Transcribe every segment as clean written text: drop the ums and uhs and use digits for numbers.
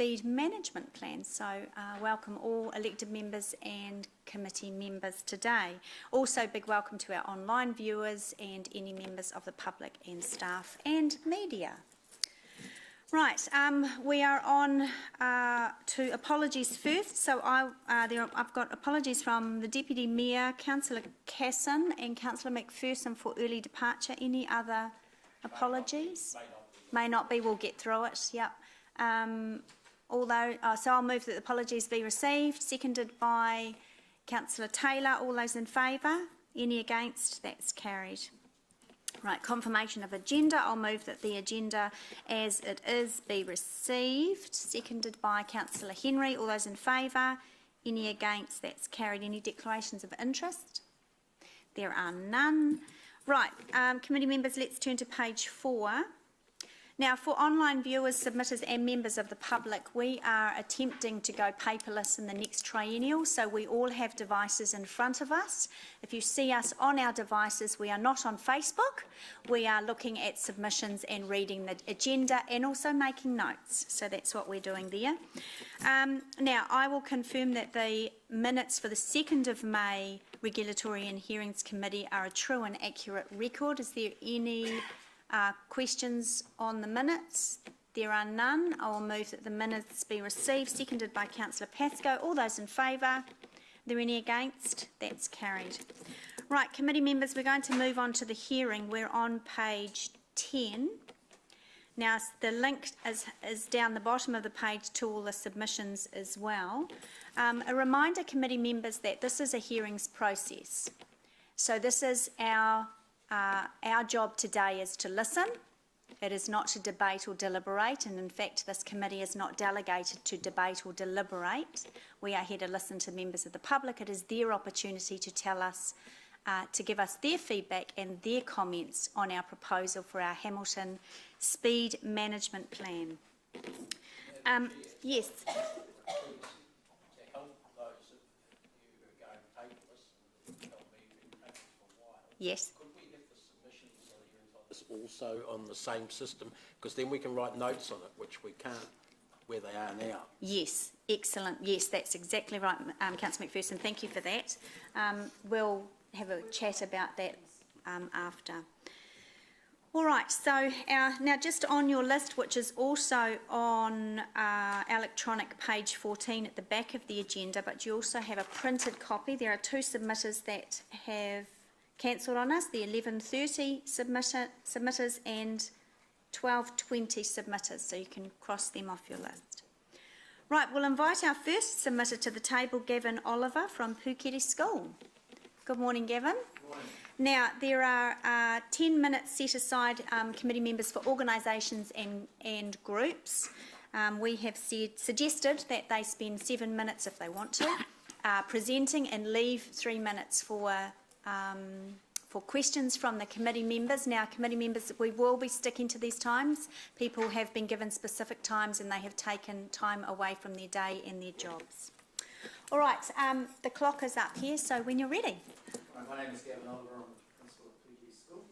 Speed Management Plan. So welcome all elected members and committee members today. Also big welcome to our online viewers and any members of the public and staff and media. Right, we are on to apologies first. So I've got apologies from the Deputy Mayor, Councillor Casson and Councillor McPherson for early departure. Any other apologies? May not be, we'll get through it, yep. So I'll move that the apologies be received, seconded by Councillor Taylor. All those in favour? Any against? That's carried. Right, confirmation of agenda. I'll move that the agenda as it is be received, seconded by Councillor Henry. All those in favour? Any against? That's carried. Any declarations of interest? There are none. Right, committee members, let's turn to page 4. Now, for online viewers, submitters and members of the public, we are attempting to go paperless in the next triennial, so we all have devices in front of us. If you see us on our devices, we are not on Facebook. We are looking at submissions and reading the agenda and also making notes, so that's what we're doing there. Now, I will confirm that the minutes for the 2nd of May Regulatory and Hearings Committee are a true and accurate record. Is there any questions on the minutes? There are none. I will move that the minutes be received, seconded by Councillor Pascoe. All those in favour? Are there any against? That's carried. Right, committee members, we're going to move on to the hearing. We're on page 10. Now, the link is down the bottom of the page to all the submissions as well. A reminder, committee members, that this is a hearings process. So this is our job today is to listen. It is not to debate or deliberate, and in fact this committee is not delegated to debate or deliberate. We are here to listen to members of the public. It is their opportunity to tell us, to give us their feedback and their comments on our proposal for our Hamilton Speed Management Plan. Yes. Yes. Also on the same system, because then we can write notes on it, which we can't where they are now. Yes, excellent. Yes, that's exactly right, Councillor McPherson. Thank you for that. We'll have a chat about that after. All right, so now just on your list, which is also on electronic page 14 at the back of the agenda, but you also have a printed copy. There are 2 submitters that have cancelled on us, the 11:30 submitters and 12:20 submitters, so you can cross them off your list. Right, we'll invite our first submitter to the table, Gavin Oliver from Pukeri School. Good morning, Gavin. Good morning. Now, there are 10 minutes set aside, committee members, for organisations and groups. We have suggested that they spend 7 minutes if they want to, presenting, and leave 3 minutes for questions from the committee members. Now, committee members, we will be sticking to these times. People have been given specific times and they have taken time away from their day and their jobs. All right, the clock is up here, so when you're ready. My name is Gavin Oliver. I'm the principal at Pukeri School,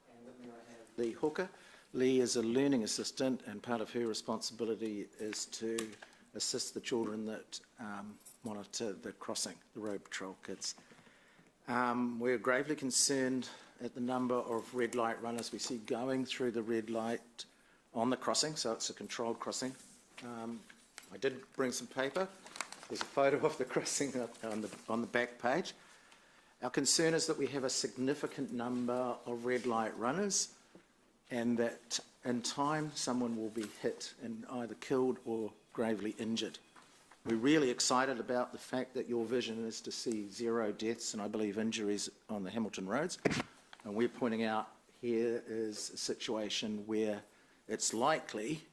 and with me I have Lee Hooker. Lee is a learning assistant, and part of her responsibility is to assist the children that monitor the crossing, the road patrol kids. We're gravely concerned at the number of red light runners we see going through the red light on the crossing, so it's a controlled crossing. I did bring some paper. There's a photo of the crossing on the back page. Our concern is that we have a significant number of red light runners, and that in time someone will be hit and either killed or gravely injured. We're really excited about the fact that your vision is to see 0 deaths and I believe injuries on the Hamilton roads. And we're pointing out here is a situation where it's likely,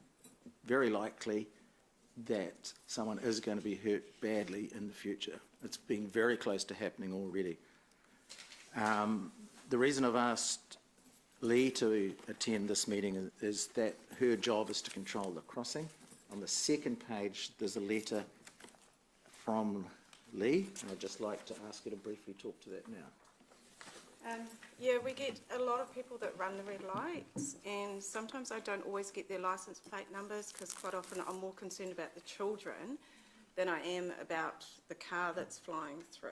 very likely, that someone is going to be hurt badly in the future. It's been very close to happening already. The reason I've asked Lee to attend this meeting is that her job is to control the crossing. On the second page, there's a letter from Lee, and I'd just like to ask you to briefly talk to that now. Yeah, we get a lot of people that run the red lights, and sometimes I don't always get their licence plate numbers because quite often I'm more concerned about the children than I am about the car that's flying through.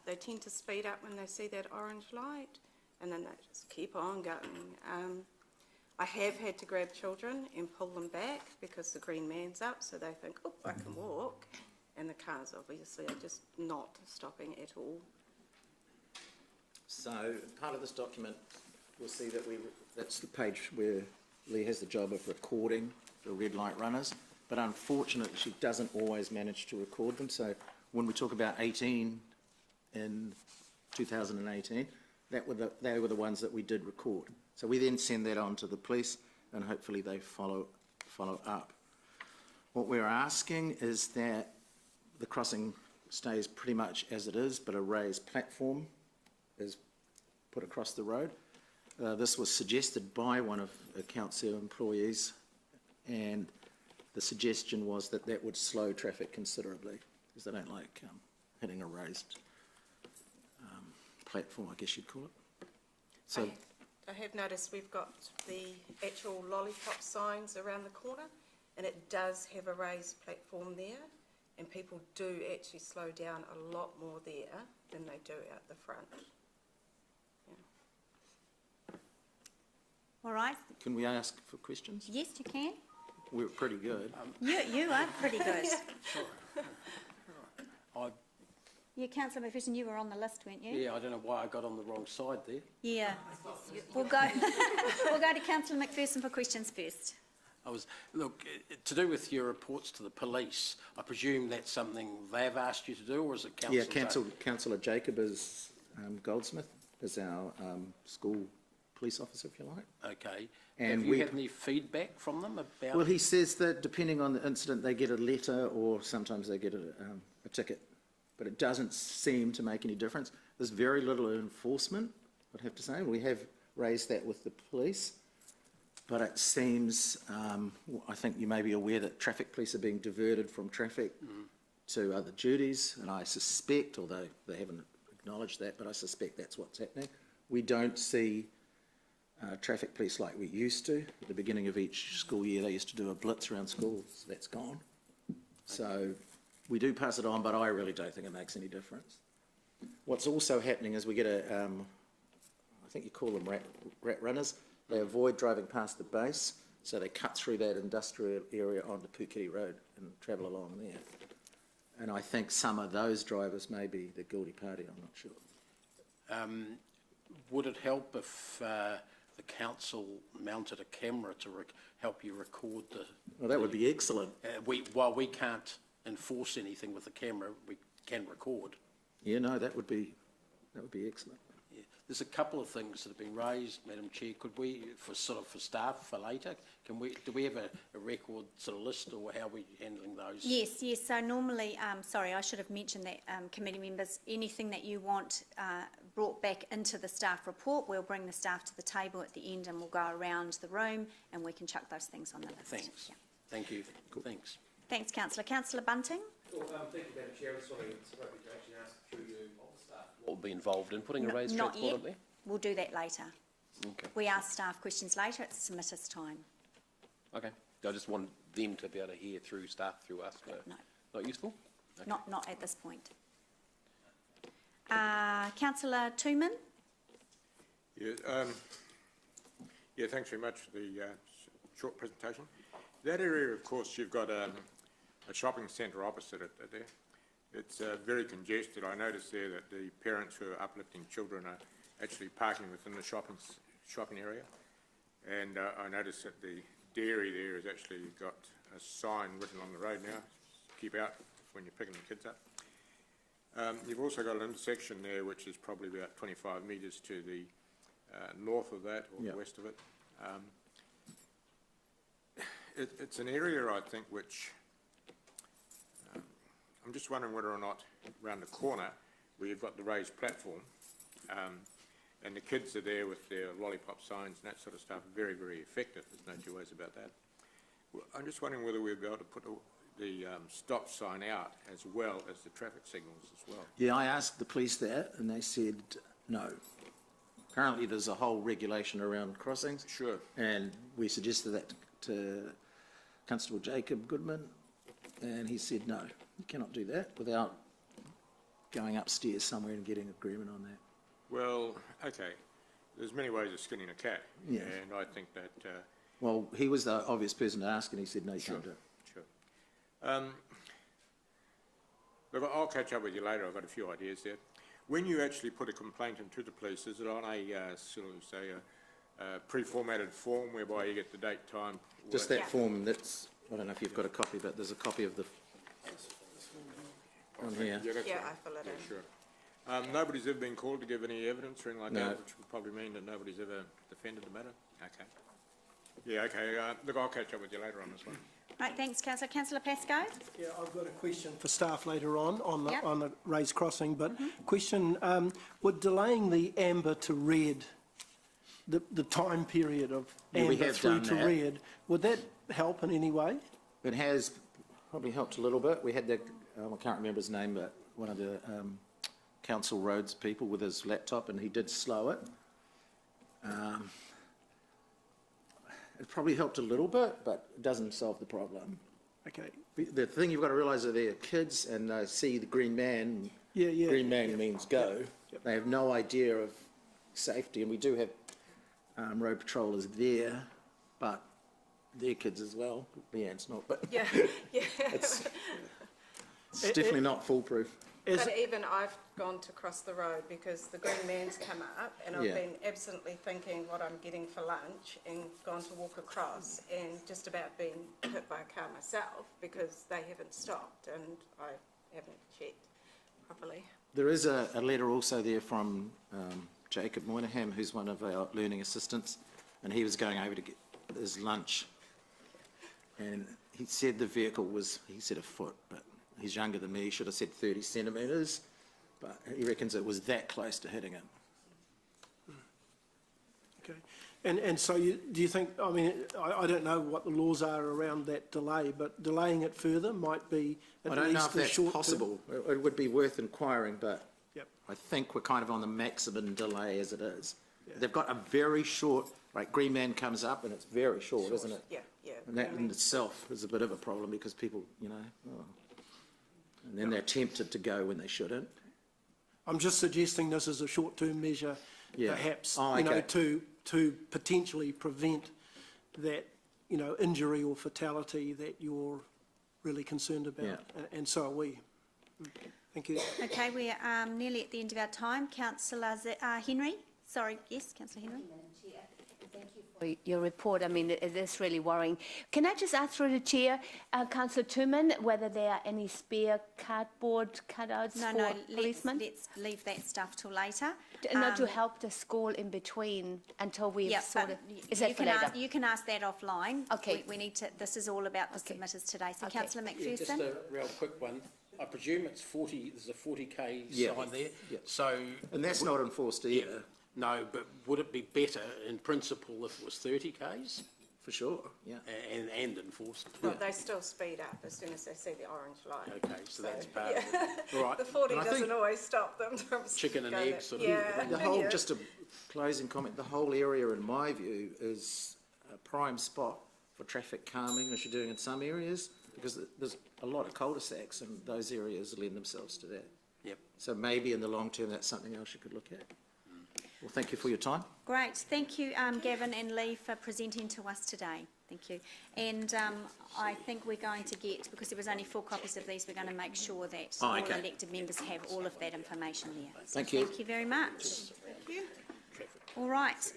They tend to speed up when they see that orange light, and then they just keep on going. I have had to grab children and pull them back because the green man's up, so they think, oh, I can walk, and the cars obviously are just not stopping at all. So part of this document, we'll see that that's the page where Lee has the job of recording the red light runners, but unfortunately she doesn't always manage to record them. So when we talk about 18 in 2018, they were the ones that we did record. So we then send that on to the police and hopefully they follow up. What we're asking is that the crossing stays pretty much as it is, but a raised platform is put across the road. This was suggested by one of the council employees, and the suggestion was that that would slow traffic considerably, because they don't like hitting a raised platform, I guess you'd call it. So I have noticed we've got the actual lollipop signs around the corner, and it does have a raised platform there, and people do actually slow down a lot more there than they do out the front. All right. can we ask for questions? Yes, you can. We're pretty good. You are pretty good. I, Yeah, Councillor McPherson, you were on the list, weren't you? yeah, I don't know why I got on the wrong side there. Yeah. We'll go to Councillor McPherson for questions first. Look, to do with your reports to the police, I presume that's something they've asked you to do, or is it council? Yeah, Councillor Jacob is Goldsmith, is our school police officer, if you like. Okay. And have you had any feedback from them about? Well, he says that depending on the incident, they get a letter or sometimes they get a ticket, but it doesn't seem to make any difference. There's very little enforcement, I'd have to say. We have raised that with the police, but it seems, I think you may be aware that traffic police are being diverted from traffic to other duties, and I suspect, although they haven't acknowledged that, but I suspect that's what's happening. We don't see traffic police like we used to. At the beginning of each school year, they used to do a blitz around schools. That's gone. So we do pass it on, but I really don't think it makes any difference. What's also happening is we get I think you call them rat runners. They avoid driving past the base, so they cut through that industrial area onto Puketi Road and travel along there. And I think some of those drivers may be the guilty party, I'm not sure. Would it help if the council mounted a camera to help you record the... Well, that would be excellent. While we can't enforce anything with the camera, we can record. Yeah, no, that would be excellent. Yeah. There's a couple of things that have been raised, Madam Chair. Could we, for staff for later, do we have a record sort of list, or how are we handling those? Yes. So normally, sorry, I should have mentioned that, committee members, anything that you want brought back into the staff report, we'll bring the staff to the table at the end and we'll go around the room and we can chuck those things on the list. Thanks. Yeah. Thank you. Cool. Thanks. Thanks, Councillor. Councillor Bunting? Well, thank you, Madam Chair. It's appropriate to actually ask through you all the staff what would be involved in putting a raised Not transport yet. up there? We'll do that later. Okay. We ask staff questions later. It's submitters time. Okay. I just want them to be able to hear through staff, through us. No. Not useful? Okay. Not at this point. Councillor Tooman? Yeah, thanks very much for the short presentation. That area, of course, you've got a shopping centre opposite it there. It's very congested. I noticed there that the parents who are uplifting children are actually parking within the shopping area. And I noticed that the dairy there has actually got a sign written on the road now, keep out when you're picking the kids up. You've also got an intersection there which is probably about 25 metres to the north of that or west of it. It's an area, I think, which I'm just wondering whether or not around the corner where you've got the raised platform and the kids are there with their lollipop signs and that sort of stuff, very, very effective. There's no two ways about that. Well, I'm just wondering whether we'll be able to put the stop sign out as well as the traffic signals as well. Yeah, I asked the police that and they said no. Currently, there's a whole regulation around crossings. Sure. And we suggested that to Constable Jacob Goodman, and he said, no, you cannot do that without going upstairs somewhere and getting agreement on that. Well, okay, there's many ways of skinning a cat. Yeah. And I think that, Well, he was the obvious person to ask, and he said, no, you Sure. can't do it. sure. Look, I'll catch up with you later, I've got a few ideas there. When you actually put a complaint into the police, is it on a, sort of, say, a pre-formatted form whereby you get the date, time? Just all that form that's, I don't know if you've got a copy, but there's a copy of the, on here. Yeah, that's Yeah, right. I fill it Yeah, in. sure. Nobody's ever been called to give any evidence or anything like No. that, which would probably mean that nobody's ever defended the matter? Okay. Yeah, okay, look, I'll catch up with you later on this one. Right, thanks, Councillor. Councillor Pascoe? Yeah, I've got a question for staff later on Yep. on the raised crossing, but question, would delaying the amber to red, the time period of Yeah, we amber have through done to that. red, would that help in any way? It has probably helped a little bit. We had the, I can't remember his name, but one of the council roads people with his laptop, and he did slow it. It probably helped a little bit, but it doesn't solve the problem. Okay, The thing you've got to realise is they're kids and they see the green man. Yeah, yeah, Green man yeah. means go. Yep. They have no idea of safety, and we do have road patrollers there, but they're kids as well. Leanne's not, but Yeah, yeah. it's definitely not foolproof. Is- But even I've gone to cross the road because the green man's come up and I've Yeah. been absolutely thinking what I'm getting for lunch and gone to walk across and just about been hit by a car myself because they haven't stopped and I haven't checked properly. There is a letter also there from Jacob Moynihan, who's one of our learning assistants, and he was going over to get his lunch. And he said the vehicle was, he said a foot, but he's younger than me, he should have said 30 centimetres, but he reckons it was that close to hitting him. Okay, and so do you think, I mean, I don't know what the laws are around that delay, but delaying it further might be I at don't know least if a that's short term? possible. It would be worth inquiring, but Yep. I think we're kind of on the maximum delay as it is. They've got a very short, like Green Man comes up and it's very short, isn't it? Yeah, yeah. And that in itself is a bit of a problem because people, you know, and then they're tempted to go when they shouldn't. I'm just suggesting this is a short-term measure, Yeah. perhaps, Oh, you know, okay. to potentially prevent that, you know, injury or fatality that you're really concerned about, Yeah. and so are we. Thank you. Okay, we are nearly at the end of our time. Councillor Henry? Sorry, yes, Councillor Henry? For your report. I mean, it is really worrying. Can I just ask through the chair, Councillor Tuman, whether there are any spare cardboard cutouts No, for no, policemen? let's leave that stuff till later. Not to help the school in between until we've Yeah, sort but of, is that for later? you can ask that offline. Okay. We need to, this is all about the Okay. submitters today. So Okay. Councillor Yeah, just McPherson? a real quick one. I presume it's 40, there's a 40K Yeah. sign there. Yeah. So, And that's not enforced either, no, but would it be better in principle if it was 30Ks for sure, yeah. and enforced? Well, they still speed up as soon as they see the orange light. Okay, so that's part of it. All right. The 40 And I think- doesn't always stop them from. Chicken and going egg that- sort of Yeah. The whole, yeah. just a closing comment, the whole area, in my view, is a prime spot for traffic calming, as you're doing in some areas, because there's a lot of cul-de-sacs, and those areas lend themselves to that. Yep. So maybe in the long term, that's something else you could look at. Well, thank you for your time. Great. Thank you, Gavin and Lee, for presenting to us today. Thank you. And I think we're going to get, because there was only 4 copies of these, we're going to make sure that Oh, all okay. elected members have all of that information there. So Thank you. Thank you very much. All right.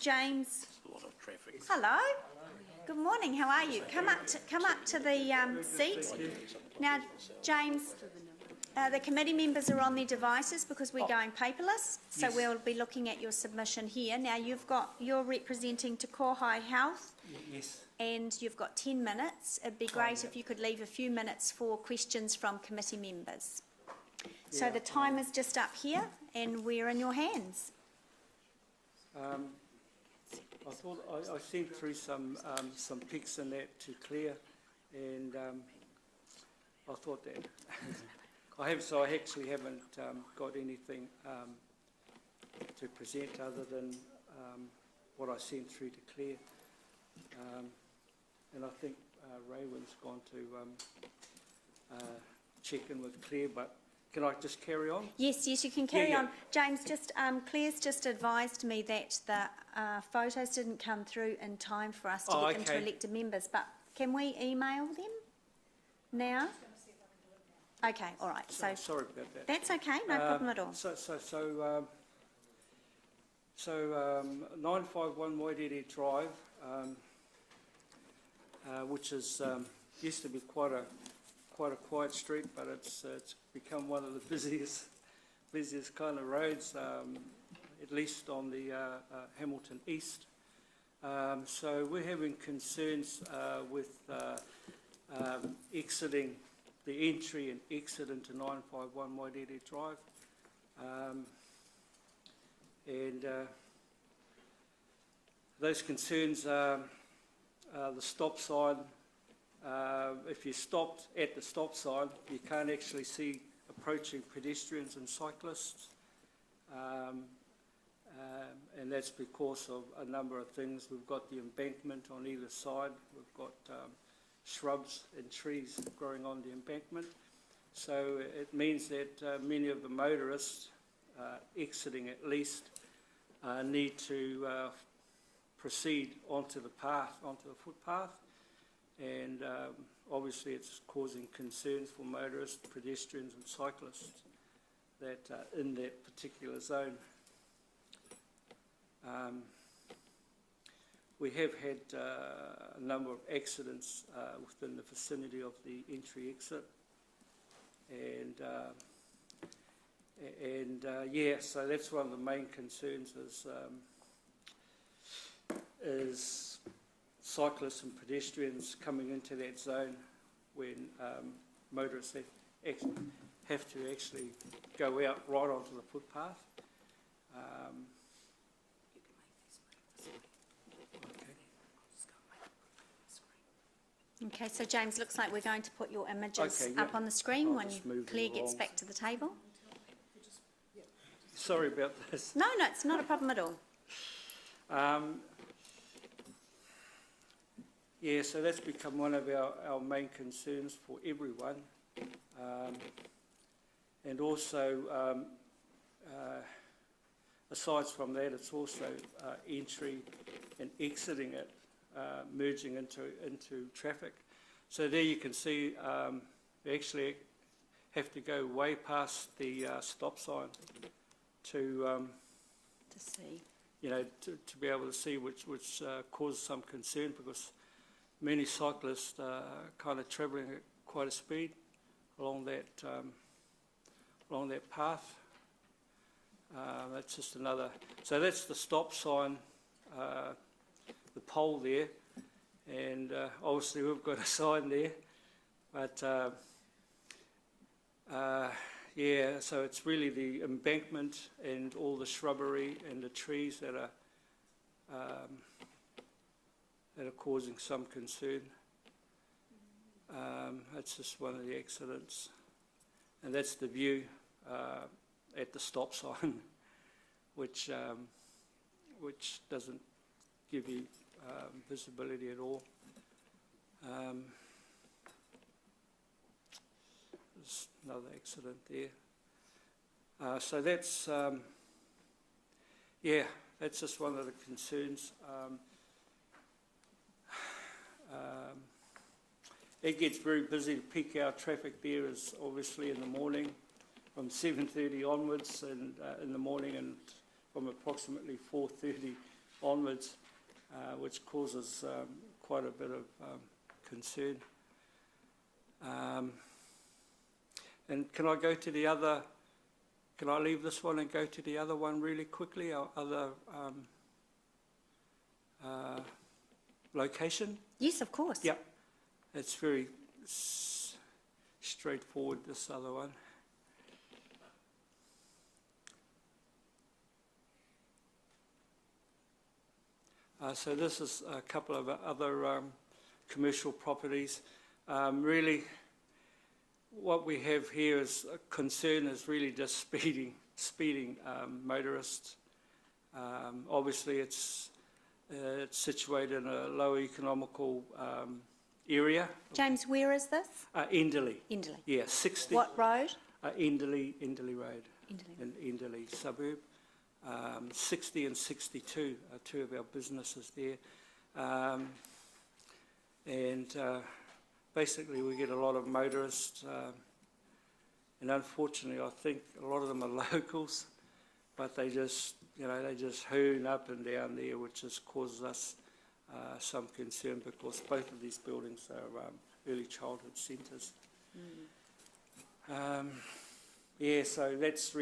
James, A lot of traffic. hello. Good morning. How are you? Come up to the seat. Now, James, the committee members are on their devices because we're going paperless. So we'll be looking at your submission here. Now, you're representing Te Kohai Health. Yes. And you've got 10 minutes. It'd be great if you could leave a few minutes for questions from committee members. So the time is just up here and we're in your hands. I thought I sent through some pics and that to Claire, and I thought that I actually haven't got anything to present other than what I sent through to Claire. And I think Raywin's gone to check in with Claire, but can I just carry on? Yes, you can carry Yeah. on. James, just Claire's just advised me that the photos didn't come through in time for us to Oh, get them to okay. elected members, but can we email them now? Okay, all right. So Sorry about that. that's okay, no problem at all. So 951 Wairere Drive, which is used to be quite a quiet street, but it's become one of the busiest kind of roads, at least on the Hamilton East. So we're having concerns with exiting the entry and exit into 951 Wairere Drive. And those concerns are the stop sign. If you stopped at the stop sign, you can't actually see approaching pedestrians and cyclists. And that's because of a number of things. We've got the embankment on either side. We've got shrubs and trees growing on the embankment. So it means that many of the motorists exiting at least need to proceed onto the path, onto the footpath. And obviously it's causing concerns for motorists, pedestrians and cyclists that are in that particular zone. We have had a number of accidents within the vicinity of the entry-exit, and yeah, so that's one of the main concerns is cyclists and pedestrians coming into that zone when motorists have to actually go out right onto the footpath. Okay, so James, looks like we're going to put your images Okay, yeah. up on the screen I'll when just move them Claire gets along. back to the table. Sorry about this. No, it's not a problem at all. Yeah, so that's become one of our main concerns for everyone. And also, aside from that, it's also entry and exiting it, merging into traffic. So there you can see we actually have to go way past the stop sign to See. you know, to be able to see, which causes some concern because many cyclists are kind of travelling at quite a speed along that path. That's just another. So that's the stop sign, the pole there, and obviously we've got a sign there, but yeah, so it's really the embankment and all the shrubbery and the trees that are causing some concern. That's just one of the accidents, and that's the view at the stop sign, which doesn't give you visibility at all. There's another accident there. So that's, yeah, that's just one of the concerns. It gets very busy. The peak hour traffic there is obviously in the morning from 7:30 onwards, and in the morning, and from approximately 4:30 onwards, which causes quite a bit of concern. And can I go to the other, can I leave this one and go to the other one really quickly, our other location? Yes, of course. Yep, it's very straightforward, this other one. So this is a couple of other commercial properties. Really, what we have here is a concern is really just speeding motorists. Obviously, it's situated in a low economical area. James, where is this? Enderley. Enderley. Yeah, 60. What road? Enderley Road. Enderley. In Enderley suburb. 60 and 62 are two of our businesses there. Basically we get a lot of motorists, and unfortunately I think a lot of them are locals, but they just hoon up and down there, which just causes us some concern, because both of these buildings are early childhood centres. So that's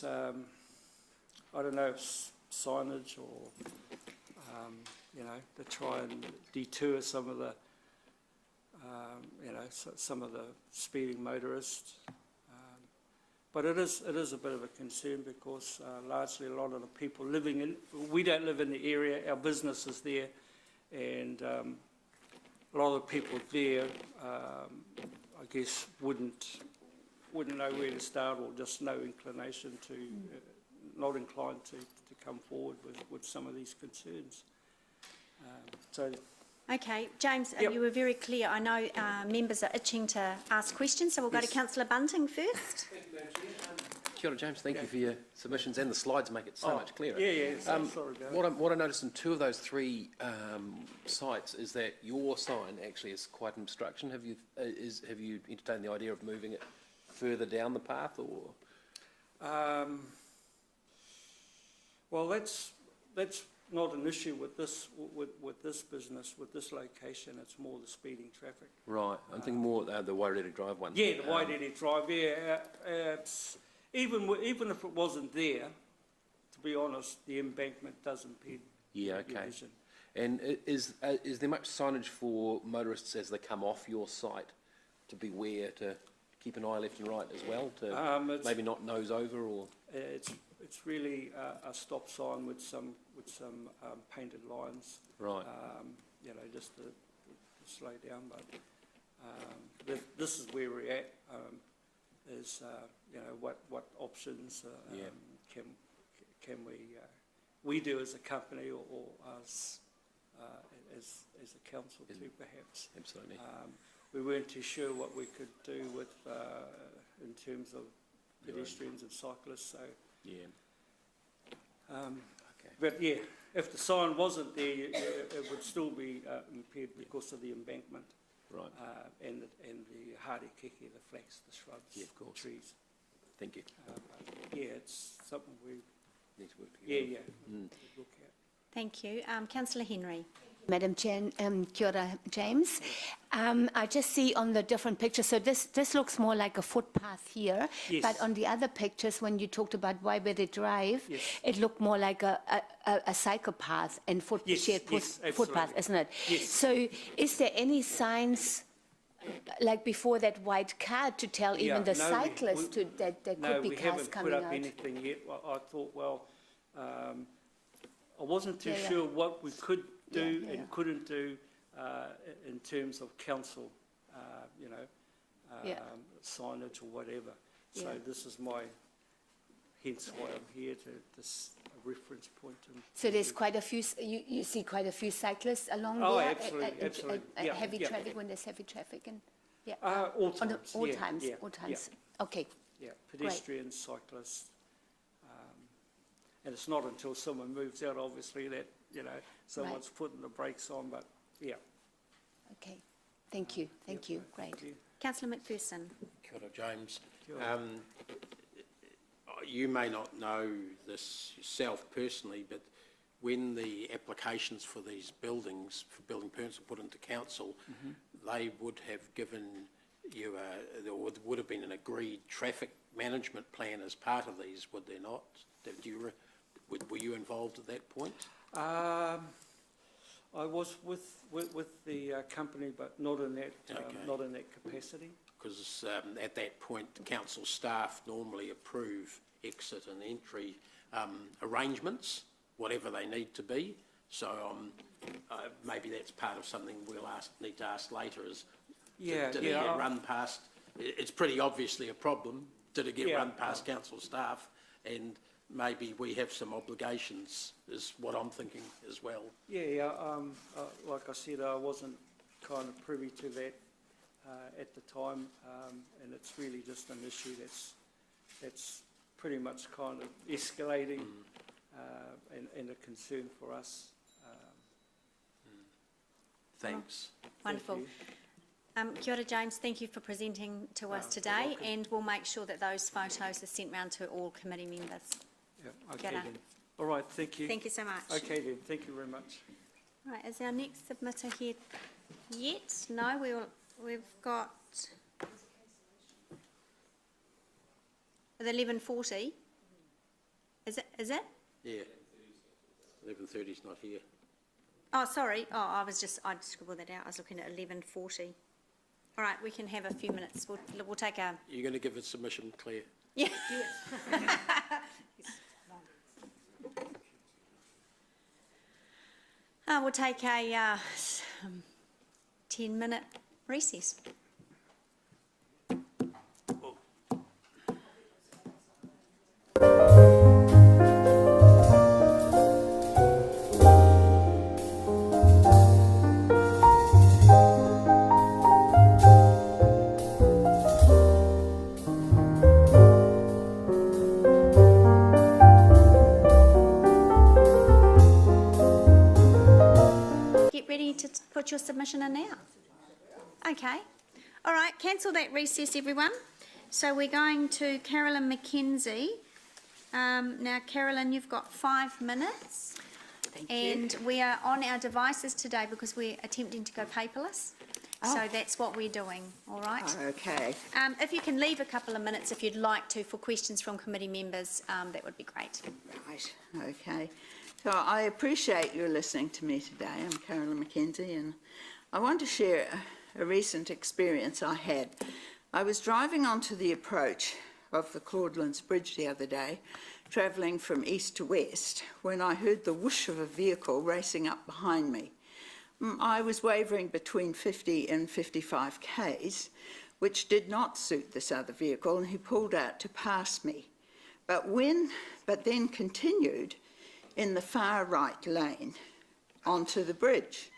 I don't know if signage or to try and deter some of the some of the speeding motorists. But it is a bit of a concern, because largely a lot of the people we don't live in the area, our business is there, and a lot of the people there, I guess, wouldn't know where to start, or just no inclination to, not inclined to come forward with some of these concerns. Okay, James, Yep. you were very clear. I know members are itching to ask questions, so we'll go to Councillor Bunting first. Kia ora, James, thank you for your submissions, and the slides make it so much clearer. Sorry about What I noticed in two of those three sites is that your sign actually is quite an obstruction. Have you entertained the idea of moving it further down the path, or? Well, that's not an issue with this business, with this location. It's more the speeding traffic. Right, I'm thinking more the Wairere Drive one. Yeah, the Wairere Drive. Yeah, even if it wasn't there, to be honest, the embankment does impede your vision. And is there much signage for motorists as they come off your site to beware, to keep an eye left and right as well, to maybe not nose over, or? It's really a stop sign with some painted lines. Right. Just to slow down. But this is where we're at. Is what options can we do as a company, or us as a council too, perhaps. Absolutely. We weren't too sure what we could do with in terms of pedestrians and cyclists. So. Yeah. But yeah, if the sign wasn't there, it would still be impaired because of the embankment. Right. And the hardy kiki, the flax, the shrubs, yeah, of course. trees. Thank you. It's something we need to work together. Yeah. Look at. Thank you. Councillor Henry. Madam Chair, kia ora, James. I just see on the different pictures, so this looks more like a footpath here, Yes. but on the other pictures, when you talked about Wairere Drive, Yes. it looked more like a cycle path and shared footpath, isn't it? Yes. So is there any signs, like before that white car, to tell even the cyclists that there could be cars coming out? No, we haven't put up anything yet. I thought, I wasn't too sure what we could do and couldn't do in terms of council, signage or whatever. So this is hence why I'm here, to a reference point. So there's quite a few, you see quite a few cyclists along Oh, there? absolutely. Heavy traffic, when there's heavy traffic? All times. All yeah, times, yeah, all times. Yeah. Okay. Yeah, pedestrians, cyclists. And it's not until someone moves out, obviously, that, someone's putting the brakes on, but yeah. Okay. Thank you. Thank you. Great. Thank you. Councillor McPherson. Kia ora, James. Kia ora. You may not know this yourself personally, but when the applications for these buildings, for building permits, were put into council, they would have given you there would have been an agreed traffic management plan as part of these, would there not? Were you involved at that point? I was with the company, but not in that capacity. Because at that point, the council staff normally approve exit and entry arrangements, whatever they need to be. So maybe that's part of something we'll need to ask later, is Yeah, Did it yeah, get run past, it's pretty obviously a problem, did it get Yeah, run past council staff? And maybe we have some obligations, is what I'm thinking as well. Yeah, like I said, I wasn't kind of privy to that at the time, and it's really just an issue that's pretty much kind of escalating and a concern for us. Thanks. Wonderful. you. Kia ora, James, thank you for presenting to us today, welcome. and we'll make sure that those photos are sent round to all committee members. Yeah, okay Kia ora. then. All right, thank you. Thank you so much. Okay then, thank you very much. Right, is our next submitter here yet? No, we've got the 11:40. Is it? Yeah. 11:30's not here. Oh, sorry. Oh, I scribbled that out. I was looking at 11:40. All right, we can have a few minutes. We'll take a. You're going to give a submission, Claire? Yeah. We'll take a 10-minute recess. Get ready to put your submission in now. Okay. All right, cancel that recess, everyone. So we're going to Carolyn McKenzie. Now, Carolyn, you've got 5 minutes. Thank you. And we are on our devices today because we're attempting to go paperless. So that's what we're doing, all right? Okay. If you can leave a couple of minutes if you'd like to for questions from committee members, that would be great. Right, okay. So I appreciate you listening to me today. I'm Carolyn McKenzie, and I want to share a recent experience I had. I was driving onto the approach of the Claudelands Bridge the other day, travelling from east to west, when I heard the whoosh of a vehicle racing up behind me. I was wavering between 50 and 55 k's, which did not suit this other vehicle, and he pulled out to pass me. But then continued in the far right lane onto the bridge.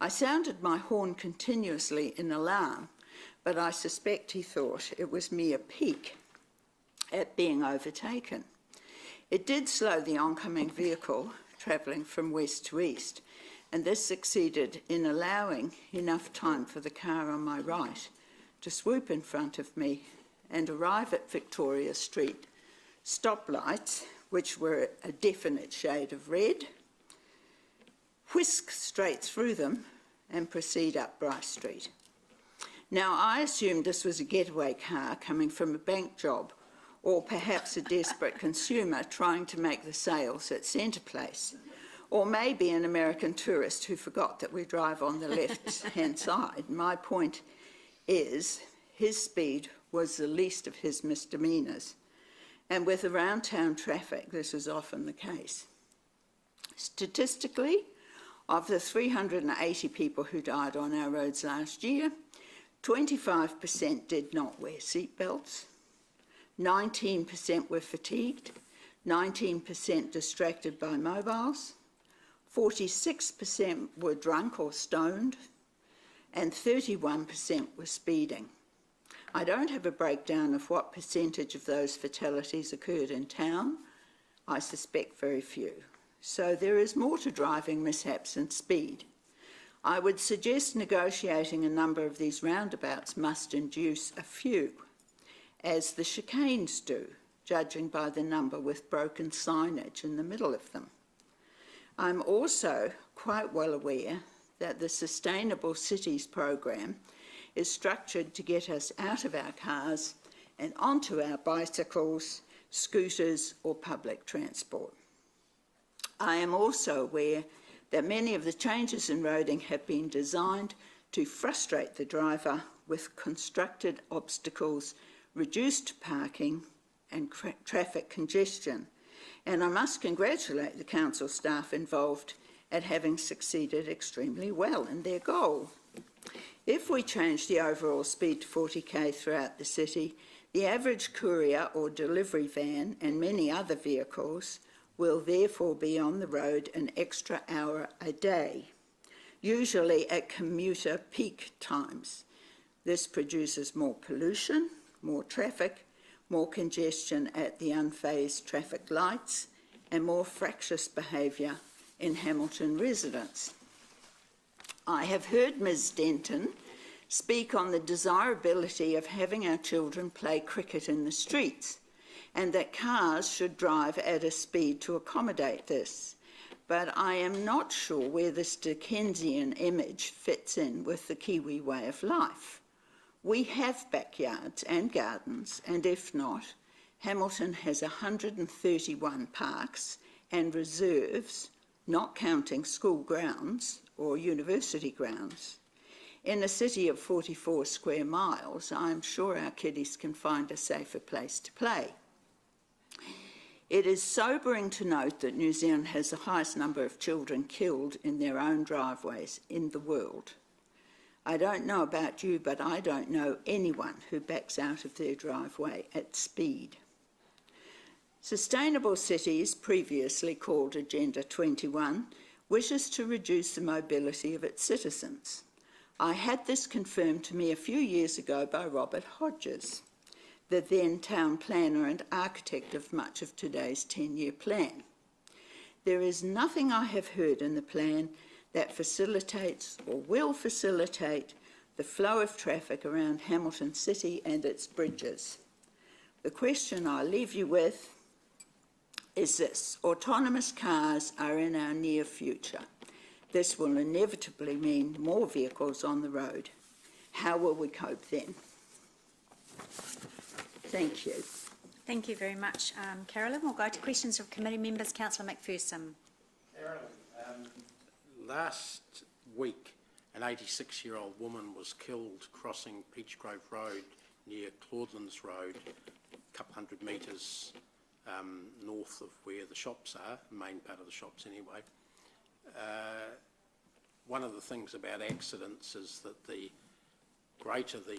I sounded my horn continuously in alarm, but I suspect he thought it was mere pique at being overtaken. It did slow the oncoming vehicle travelling from west to east, and this succeeded in allowing enough time for the car on my right to swoop in front of me and arrive at Victoria Street stoplights, which were a definite shade of red, whisk straight through them and proceed up Bryce Street. Now, I assumed this was a getaway car coming from a bank job, or perhaps a desperate consumer trying to make the sales at Centre Place, or maybe an American tourist who forgot that we drive on the left-hand side. My point is, his speed was the least of his misdemeanours, and with around-town traffic, this is often the case. Statistically, of the 380 people who died on our roads last year, 25% did not wear seatbelts, 19% were fatigued, 19% distracted by mobiles, 46% were drunk or stoned, and 31% were speeding. I don't have a breakdown of what percentage of those fatalities occurred in town. I suspect very few. So there is more to driving mishaps than speed. I would suggest negotiating a number of these roundabouts must induce a few, as the chicanes do, judging by the number with broken signage in the middle of them. I'm also quite well aware that the Sustainable Cities program is structured to get us out of our cars and onto our bicycles, scooters or public transport. I am also aware that many of the changes in roading have been designed to frustrate the driver with constructed obstacles, reduced parking and traffic congestion. And I must congratulate the council staff involved at having succeeded extremely well in their goal. If we change the overall speed to 40k throughout the city, the average courier or delivery van and many other vehicles will therefore be on the road an extra hour a day, usually at commuter peak times. This produces more pollution, more traffic, more congestion at the unfazed traffic lights, and more fractious behaviour in Hamilton residents. I have heard Ms Denton speak on the desirability of having our children play cricket in the streets, and that cars should drive at a speed to accommodate this. But I am not sure where this Dickensian image fits in with the Kiwi way of life. We have backyards and gardens, and if not, Hamilton has 131 parks and reserves, not counting school grounds or university grounds. In a city of 44 square miles, I'm sure our kiddies can find a safer place to play. It is sobering to note that New Zealand has the highest number of children killed in their own driveways in the world. I don't know about you, but I don't know anyone who backs out of their driveway at speed. Sustainable Cities, previously called Agenda 21, wishes to reduce the mobility of its citizens. I had this confirmed to me a few years ago by Robert Hodges, the then town planner and architect of much of today's 10-year plan. There is nothing I have heard in the plan that facilitates or will facilitate the flow of traffic around Hamilton City and its bridges. The question I leave you with is this: autonomous cars are in our near future. This will inevitably mean more vehicles on the road. How will we cope then? Thank you. Thank you very much, Carolyn. We'll go to questions of committee members. Councillor McPherson. Carolyn, last week, an 86-year-old woman was killed crossing Peachgrove Road near Claudelands Road, a couple hundred metres north of where the shops are, the main part of the shops anyway. One of the things about accidents is that the greater the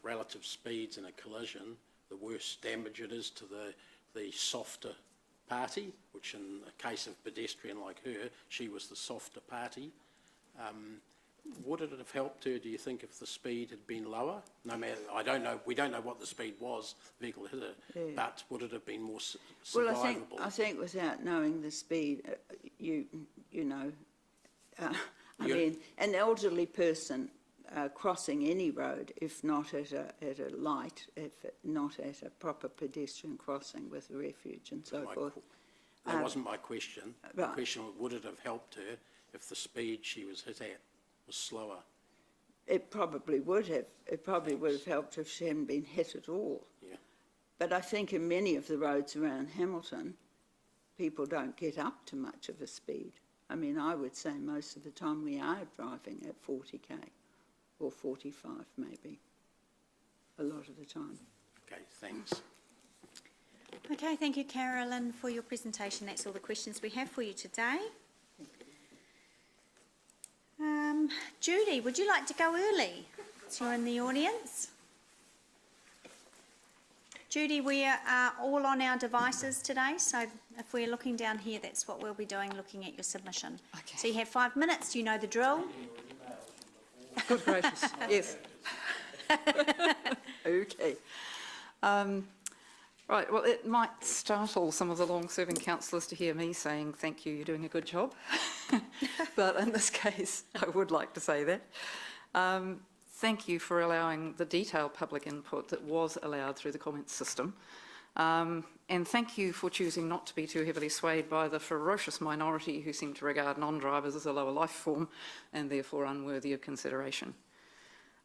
relative speeds in a collision, the worse damage it is to the softer party, which in a case of pedestrian like her, she was the softer party. Would it have helped her, do you think, if the speed had been lower? No matter, I don't know, we don't know what the speed was, the vehicle hit her, Yeah. but would it have been more survivable? Well, I think without knowing the speed, you know, I mean, an elderly person crossing any road, if not at a light, if not at a proper pedestrian crossing with a refuge and so forth. That wasn't my question. The Right. question, would it have helped her if the speed she was hit at was slower? It probably would have. It probably would have helped if she hadn't been hit at all. Yeah. But I think in many of the roads around Hamilton, people don't get up to much of a speed. I mean, I would say most of the time we are driving at 40k or 45 maybe, a lot of the time. Okay, thanks. Okay, thank you, Carolyn, for your presentation. That's all the questions we have for you today. Judy, would you like to go early? So you're in the audience. Judy, we are all on our devices today, so if we're looking down here, that's what we'll be doing, looking at your submission. Okay. So you have 5 minutes, you know the drill. Good gracious, yes. Okay. Right, well, it might startle some of the long-serving councillors to hear me saying, thank you, you're doing a good job. But in this case, I would like to say that. Thank you for allowing the detailed public input that was allowed through the comments system. And thank you for choosing not to be too heavily swayed by the ferocious minority who seem to regard non-drivers as a lower life form and therefore unworthy of consideration.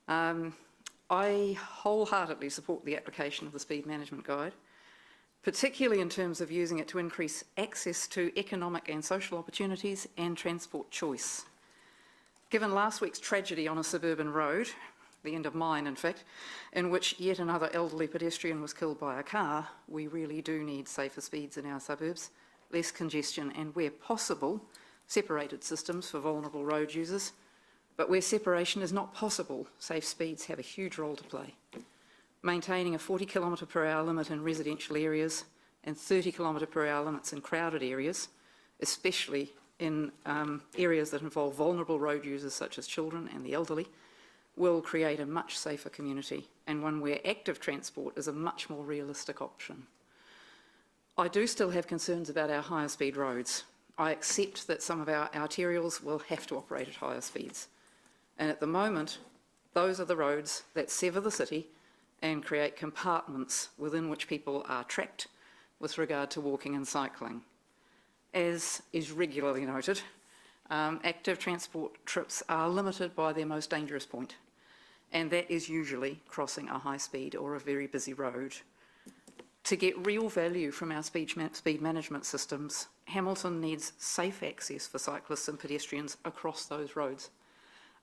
I wholeheartedly support the application of the Speed Management Guide, particularly in terms of using it to increase access to economic and social opportunities and transport choice. Given last week's tragedy on a suburban road, the end of mine in fact, in which yet another elderly pedestrian was killed by a car, we really do need safer speeds in our suburbs, less congestion and, where possible, separated systems for vulnerable road users, But where separation is not possible, safe speeds have a huge role to play. Maintaining a 40 km/h limit in residential areas and 30 km/h limits in crowded areas, especially in areas that involve vulnerable road users such as children and the elderly, will create a much safer community, and one where active transport is a much more realistic option. I do still have concerns about our higher speed roads. I accept that some of our arterials will have to operate at higher speeds. And at the moment, those are the roads that sever the city and create compartments within which people are trapped with regard to walking and cycling. As is regularly noted, active transport trips are limited by their most dangerous point, and that is usually crossing a high speed or a very busy road. To get real value from our speed management systems, Hamilton needs safe access for cyclists and pedestrians across those roads.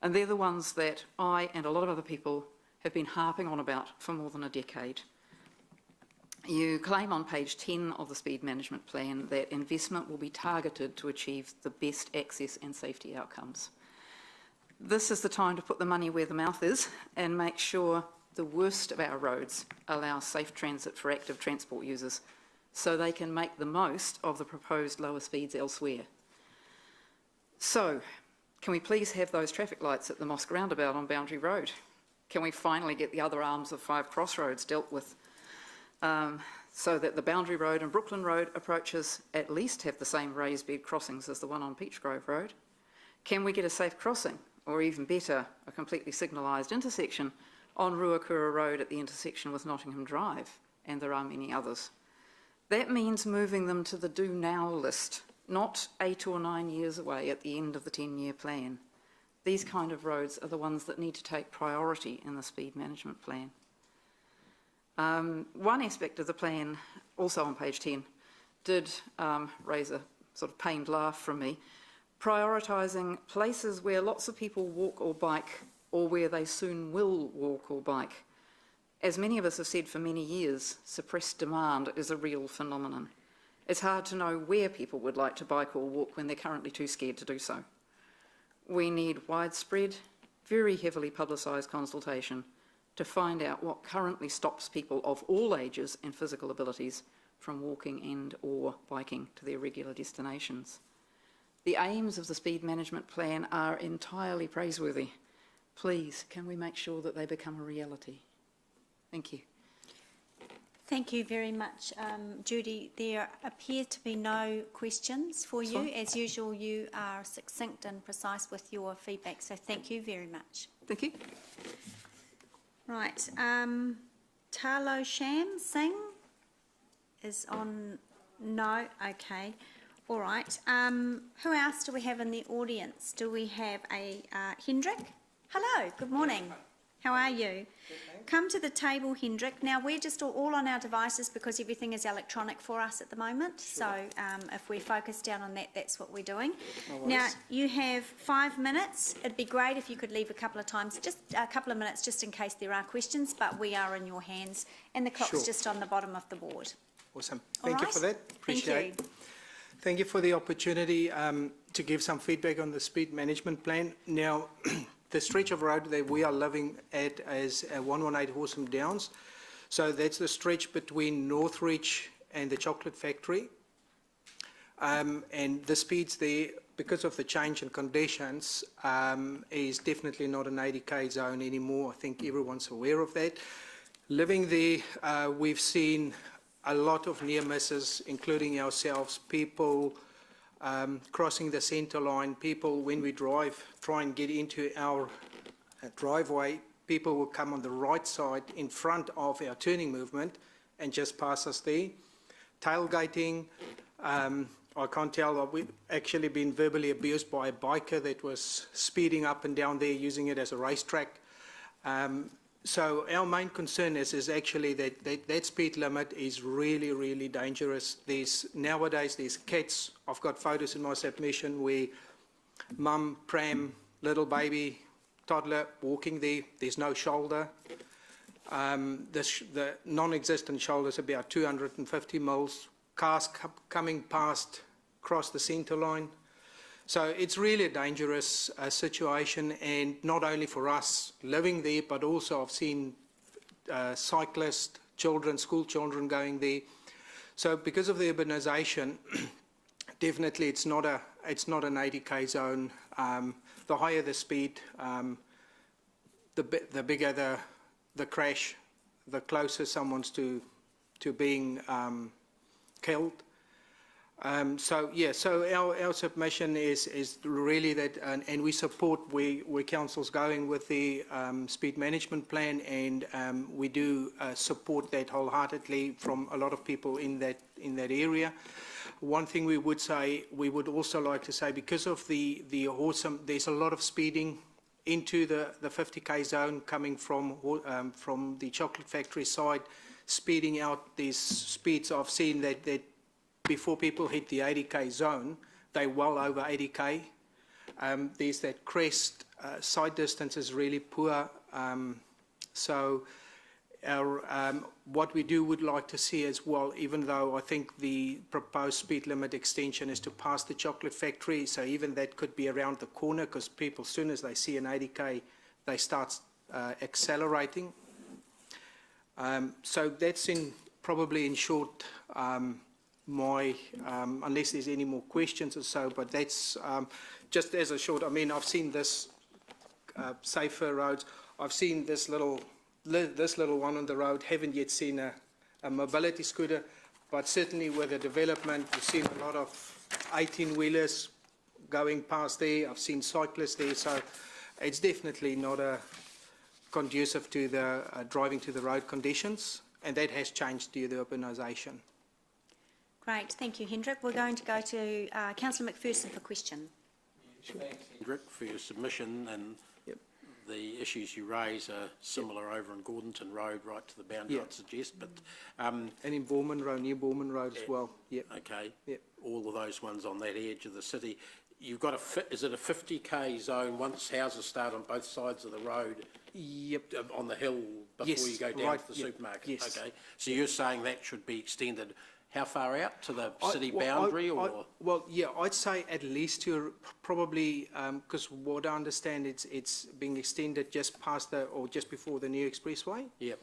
And they're the ones that I and a lot of other people have been harping on about for more than a decade. You claim on page 10 of the Speed Management Plan that investment will be targeted to achieve the best access and safety outcomes. This is the time to put the money where the mouth is and make sure the worst of our roads allow safe transit for active transport users so they can make the most of the proposed lower speeds elsewhere. So, can we please have those traffic lights at the Mosque roundabout on Boundary Road? Can we finally get the other arms of 5 Crossroads dealt with so that the Boundary Road and Brooklyn Road approaches at least have the same raised bed crossings as the one on Peachgrove Road? Can we get a safe crossing, or even better, a completely signalised intersection on Ruakura Road at the intersection with Nottingham Drive? And there are many others. That means moving them to the do now list, not 8 or 9 years away at the end of the 10-year plan. These kind of roads are the ones that need to take priority in the Speed Management Plan. One aspect of the plan, also on page 10, did raise a sort of pained laugh from me, prioritising places where lots of people walk or bike, or where they soon will walk or bike. As many of us have said for many years, suppressed demand is a real phenomenon. It's hard to know where people would like to bike or walk when they're currently too scared to do so. We need widespread, very heavily publicised consultation to find out what currently stops people of all ages and physical abilities from walking and or biking to their regular destinations. The aims of the Speed Management Plan are entirely praiseworthy. Please, can we make sure that they become a reality? Thank you. Thank you very much, Judy. There appear to be no questions for you. Sorry? As usual, you are succinct and precise with your feedback, so thank you very much. Thank you. Right, Talo Sham Singh is on, no, okay, all right. Who else do we have in the audience? Do we have a Hendrik? Hello, good morning. How are you? Come to the table, Hendrik. Now, we're just all on our devices because everything is electronic for us at the moment. Sure. So if we focus down on that, that's what we're doing. No now, you have 5 minutes. It'd be great if you could leave a couple of times, just a couple of minutes, just in case there are questions, but we are in your hands. And the clock's Sure. just on the bottom of the board. Awesome. Thank you for that. Appreciate Thank you. it. Thank you for the opportunity to give some feedback on the Speed Management Plan. Now, the stretch of road that we are living at is 118 Horseham Downs. So that's the stretch between Northreach and the Chocolate Factory. And the speeds there, because of the change in conditions, is definitely not an 80k zone anymore. I think everyone's aware of that. Living there, we've seen a lot of near misses, including ourselves, people crossing the centre line, people, when we drive, try and get into our driveway, people will come on the right side in front of our turning movement and just pass us there. Tailgating, I can't tell, we've actually been verbally abused by a biker that was speeding up and down there using it as a racetrack. So our main concern is actually that speed limit is really, really dangerous. Nowadays there's kids, I've got photos in my submission where mum, pram, little baby, toddler walking there, there's no shoulder. The non-existent shoulder is about 250 mils. Cars coming past, across the centre line. So it's really a dangerous situation, and not only for us living there, but also I've seen cyclists, children, school children going there. So because of the urbanisation, definitely it's not an 80k zone. The higher the speed, the bigger the crash, the closer someone's to being killed. So our submission is really that, and we support where council's going with the speed management plan, and we do support that wholeheartedly from a lot of people in that area. One thing we would also like to say, because of the awesome, there's a lot of speeding into the 50k zone coming from the chocolate factory side, speeding out these speeds. I've seen that before people hit the 80k zone, they're well over 80k. There's that crest, side distance is really poor. So what we would like to see as well, even though I think the proposed speed limit extension is to pass the chocolate factory, so even that could be around the corner, because people, as soon as they see an 80k, they start accelerating. So that's probably in short, unless there's any more questions or so, but that's just as a short, I mean, I've seen this safer roads, I've seen this little one on the road, haven't yet seen a mobility scooter, but certainly with the development, we've seen a lot of 18-wheelers going past there, I've seen cyclists there, so it's definitely not conducive to the driving to the road conditions, and that has changed due to the urbanisation. Great, thank you, Hendrik. We're going to go to Councillor McPherson for question. Thanks, Hendrik, for your submission, and Yep. the issues you raise are similar over on Gordonton Road, right to the boundary, I'd suggest, but... And in Borman Road, near Borman Road as well, yep. Okay, Yep. all of those ones on that edge of the city. You've got is it a 50k zone once houses start on both sides of the road? Yep. On the hill before Yes, you go down right, to the yep, supermarket? yes. Okay, so you're saying that should be extended how far out, to the city Well, boundary, or? Well, yeah, I'd say at least to probably, because what I understand, it's being extended just past or just before the new expressway. Yep.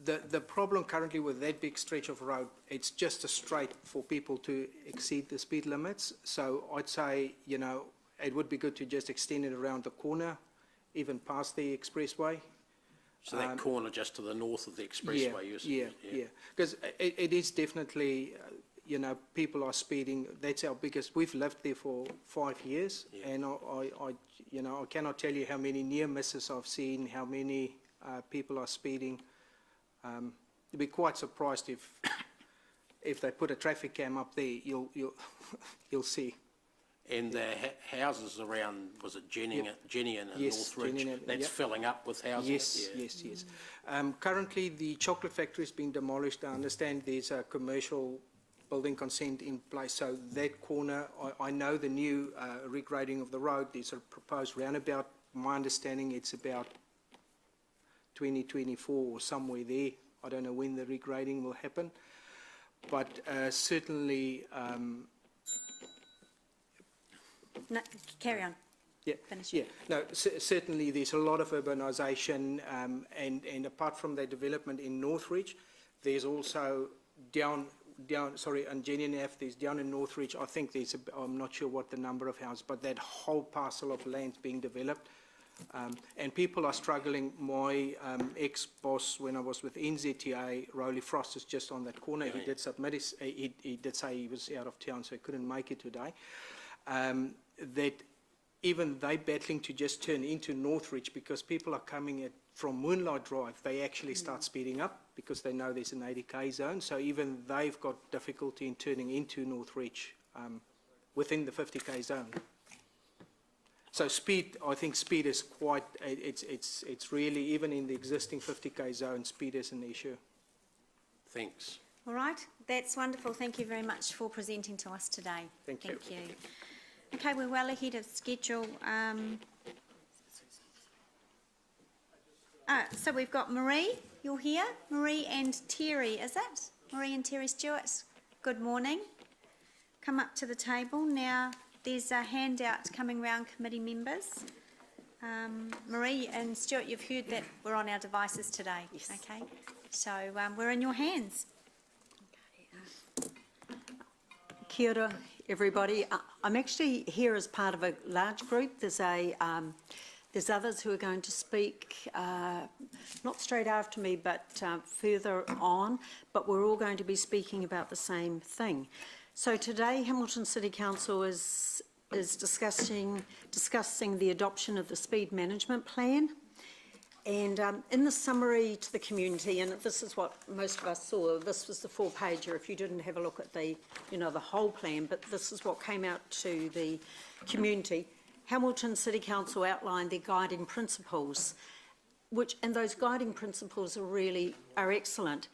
The problem currently with that big stretch of road, it's just a straight for people to exceed the speed limits. So I'd say, it would be good to just extend it around the corner, even past the expressway. So that corner just to the north of the expressway, you're saying? Yeah. Because it is definitely, people are speeding. That's our biggest. We've lived there for 5 years, and I cannot tell you how many near misses I've seen, how many people are speeding. You'd be quite surprised if they put a traffic cam up there. You'll see. And the houses around, was it Jennian and Yes, Northridge? Jennian, That's yep. filling up with houses? Yes. Currently, the chocolate factory is being demolished. I understand there's a commercial building consent in place. So that corner, I know the new regrading of the road, there's a proposed roundabout. My understanding, it's about 2024 or somewhere there. I don't know when the regrading will happen. But certainly... No, carry on. Yeah, Finish. yeah. No, certainly there's a lot of urbanisation, and apart from the development in Northridge, there's also on Jennian Ave, there's down in Northridge, I think I'm not sure what the number of houses, but that whole parcel of land's being developed. And people are struggling. My ex-boss, when I was with NZTA, Rowley Frost, is just on that corner. He did submit he did say he was out of town, so he couldn't make it today. That even they battling to just turn into Northridge, because people are coming from Moonlight Drive, they actually start speeding up because they know there's an 80k zone. So even they've got difficulty in turning into Northridge within the 50k zone. So I think speed is quite, it's really, even in the existing 50k zone, speed is an issue. Thanks. All right, that's wonderful. Thank you very much for presenting to us today. Thank you. Okay, we're well ahead of schedule. So we've got Marie, you're here. Marie and Terry, is it? Marie and Terry Stewart. Good morning. Come up to the table. Now, there's a handout coming round, committee members. Marie and Stuart, you've heard that we're on our devices today. Yes. Okay, so we're in your hands. Kia ora, everybody. I'm actually here as part of a large group. There's others who are going to speak, not straight after me, but further on, but we're all going to be speaking about the same thing. So today, Hamilton City Council is discussing the adoption of the speed management plan. And in the summary to the community, and this is what most of us saw, this was the 4-pager if you didn't have a look at the whole plan, but this is what came out to the community. Hamilton City Council outlined their guiding principles, and those guiding principles are excellent.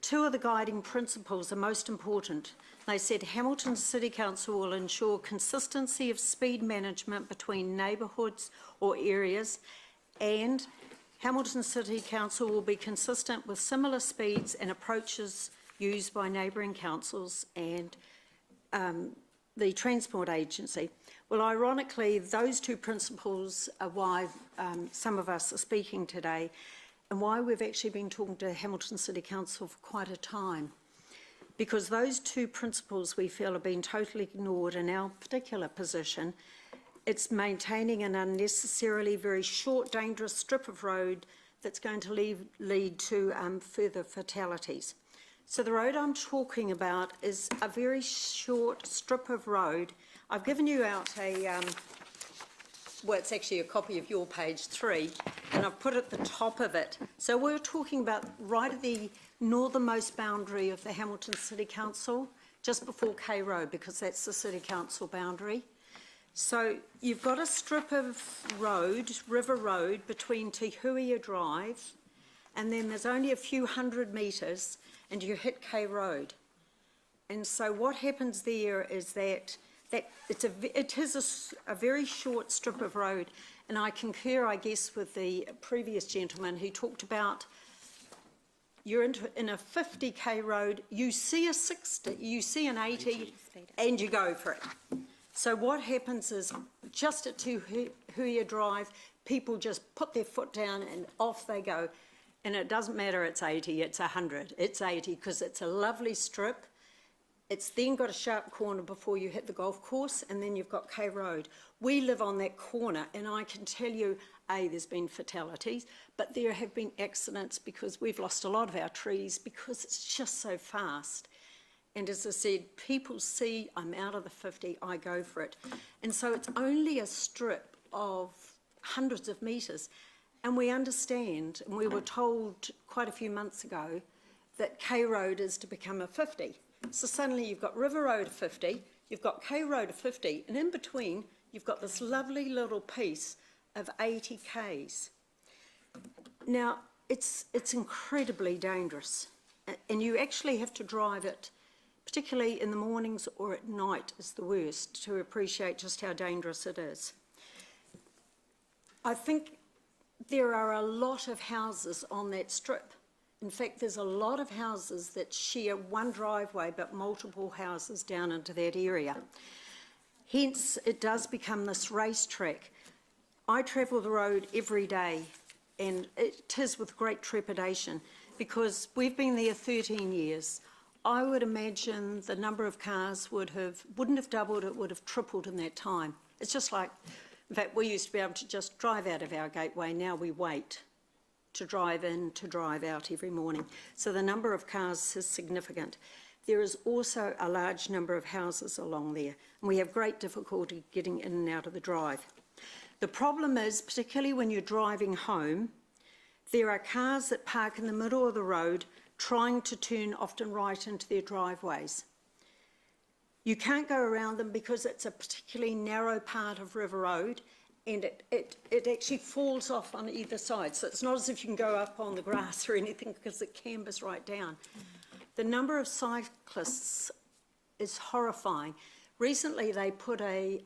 2 of the guiding principles are most important. They said Hamilton City Council will ensure consistency of speed management between neighbourhoods or areas, and Hamilton City Council will be consistent with similar speeds and approaches used by neighbouring councils and the Transport Agency. Well, ironically, those 2 principles are why some of us are speaking today and why we've actually been talking to Hamilton City Council for quite a time. Because those 2 principles we feel have been totally ignored in our particular position. It's maintaining an unnecessarily very short, dangerous strip of road that's going to lead to further fatalities. So the road I'm talking about is a very short strip of road. I've given you out well, it's actually a copy of your page 3, and I've put at the top of it. So we're talking about right at the northernmost boundary of the Hamilton City Council, just before K Road, because that's the City Council boundary. So you've got a strip of road, River Road, between Te Huia Drive, and then there's only a few hundred metres, and you hit K Road. And so what happens there is that it is a very short strip of road, and I concur, I guess, with the previous gentleman who talked about you're in a 50k road, you see a 60, you see an 80, and you go for it. So what happens is, just at Te Huia Drive, people just put their foot down and off they go. And it doesn't matter it's 80, it's 100, it's 80, because it's a lovely strip. It's then got a sharp corner before you hit the golf course, and then you've got K Road. We live on that corner, and I can tell you, there's been fatalities, but there have been accidents because we've lost a lot of our trees because it's just so fast. And as I said, people see I'm out of the 50, I go for it. And so it's only a strip of hundreds of metres. And we understand, and we were told quite a few months ago, that K Road is to become a 50. So suddenly you've got River Road 50, you've got K Road 50, and in between you've got this lovely little piece of 80 Ks. Now, it's incredibly dangerous, and you actually have to drive it, particularly in the mornings or at night is the worst, to appreciate just how dangerous it is. I think there are a lot of houses on that strip. In fact, there's a lot of houses that share one driveway, but multiple houses down into that area. Hence, it does become this racetrack. I travel the road every day, and it is with great trepidation, because we've been there 13 years. I would imagine the number of cars wouldn't have doubled, it would have tripled in that time. It's just like, in fact, we used to be able to just drive out of our gateway, now we wait to drive in, to drive out every morning. So the number of cars is significant. There is also a large number of houses along there, and we have great difficulty getting in and out of the drive. The problem is, particularly when you're driving home, there are cars that park in the middle of the road trying to turn often right into their driveways. You can't go around them because it's a particularly narrow part of River Road, and it actually falls off on either side. So it's not as if you can go up on the grass or anything, because it cambers right down. The number of cyclists is horrifying. Recently they put a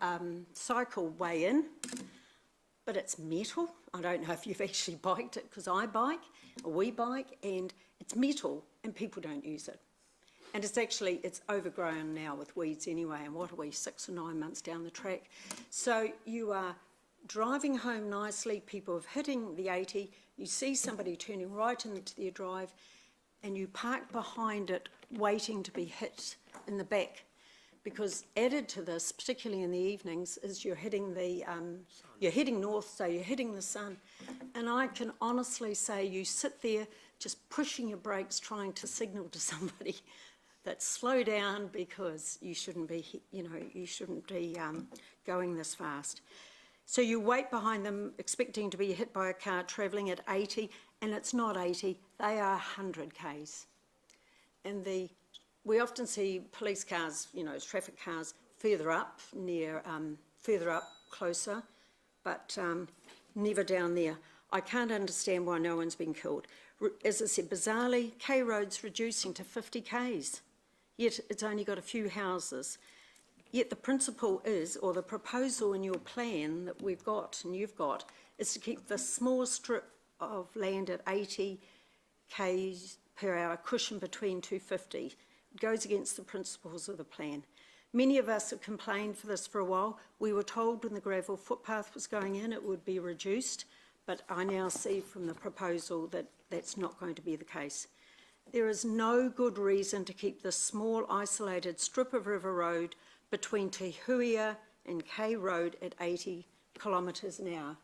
cycleway in, but it's metal. I don't know if you've actually biked it, because I bike, or we bike, and it's metal and people don't use it. And it's overgrown now with weeds anyway, and what are we, 6 or 9 months down the track? So you are driving home nicely, people are hitting the 80, you see somebody turning right into their drive, and you park behind it waiting to be hit in the back. Because added to this, particularly in the evenings, is you're hitting north, so you're hitting the sun. And I can honestly say you sit there just pushing your brakes, trying to signal to somebody that slow down because you shouldn't be, going this fast. So you wait behind them expecting to be hit by a car travelling at 80, and it's not 80, they are 100 k's. And we often see police cars, traffic cars further up, closer, but never down there. I can't understand why no one's been killed. As I said, bizarrely, K Road's reducing to 50 k's, yet it's only got a few houses. Yet the principle is, or the proposal in your plan that we've got and you've got, is to keep the small strip of land at 80 k's per hour, cushion between 250. It goes against the principles of the plan. Many of us have complained for this for a while. We were told when the gravel footpath was going in it would be reduced, but I now see from the proposal that that's not going to be the case. There is no good reason to keep this small isolated strip of river road between Te Huia and K Road at 80 kilometres an hour.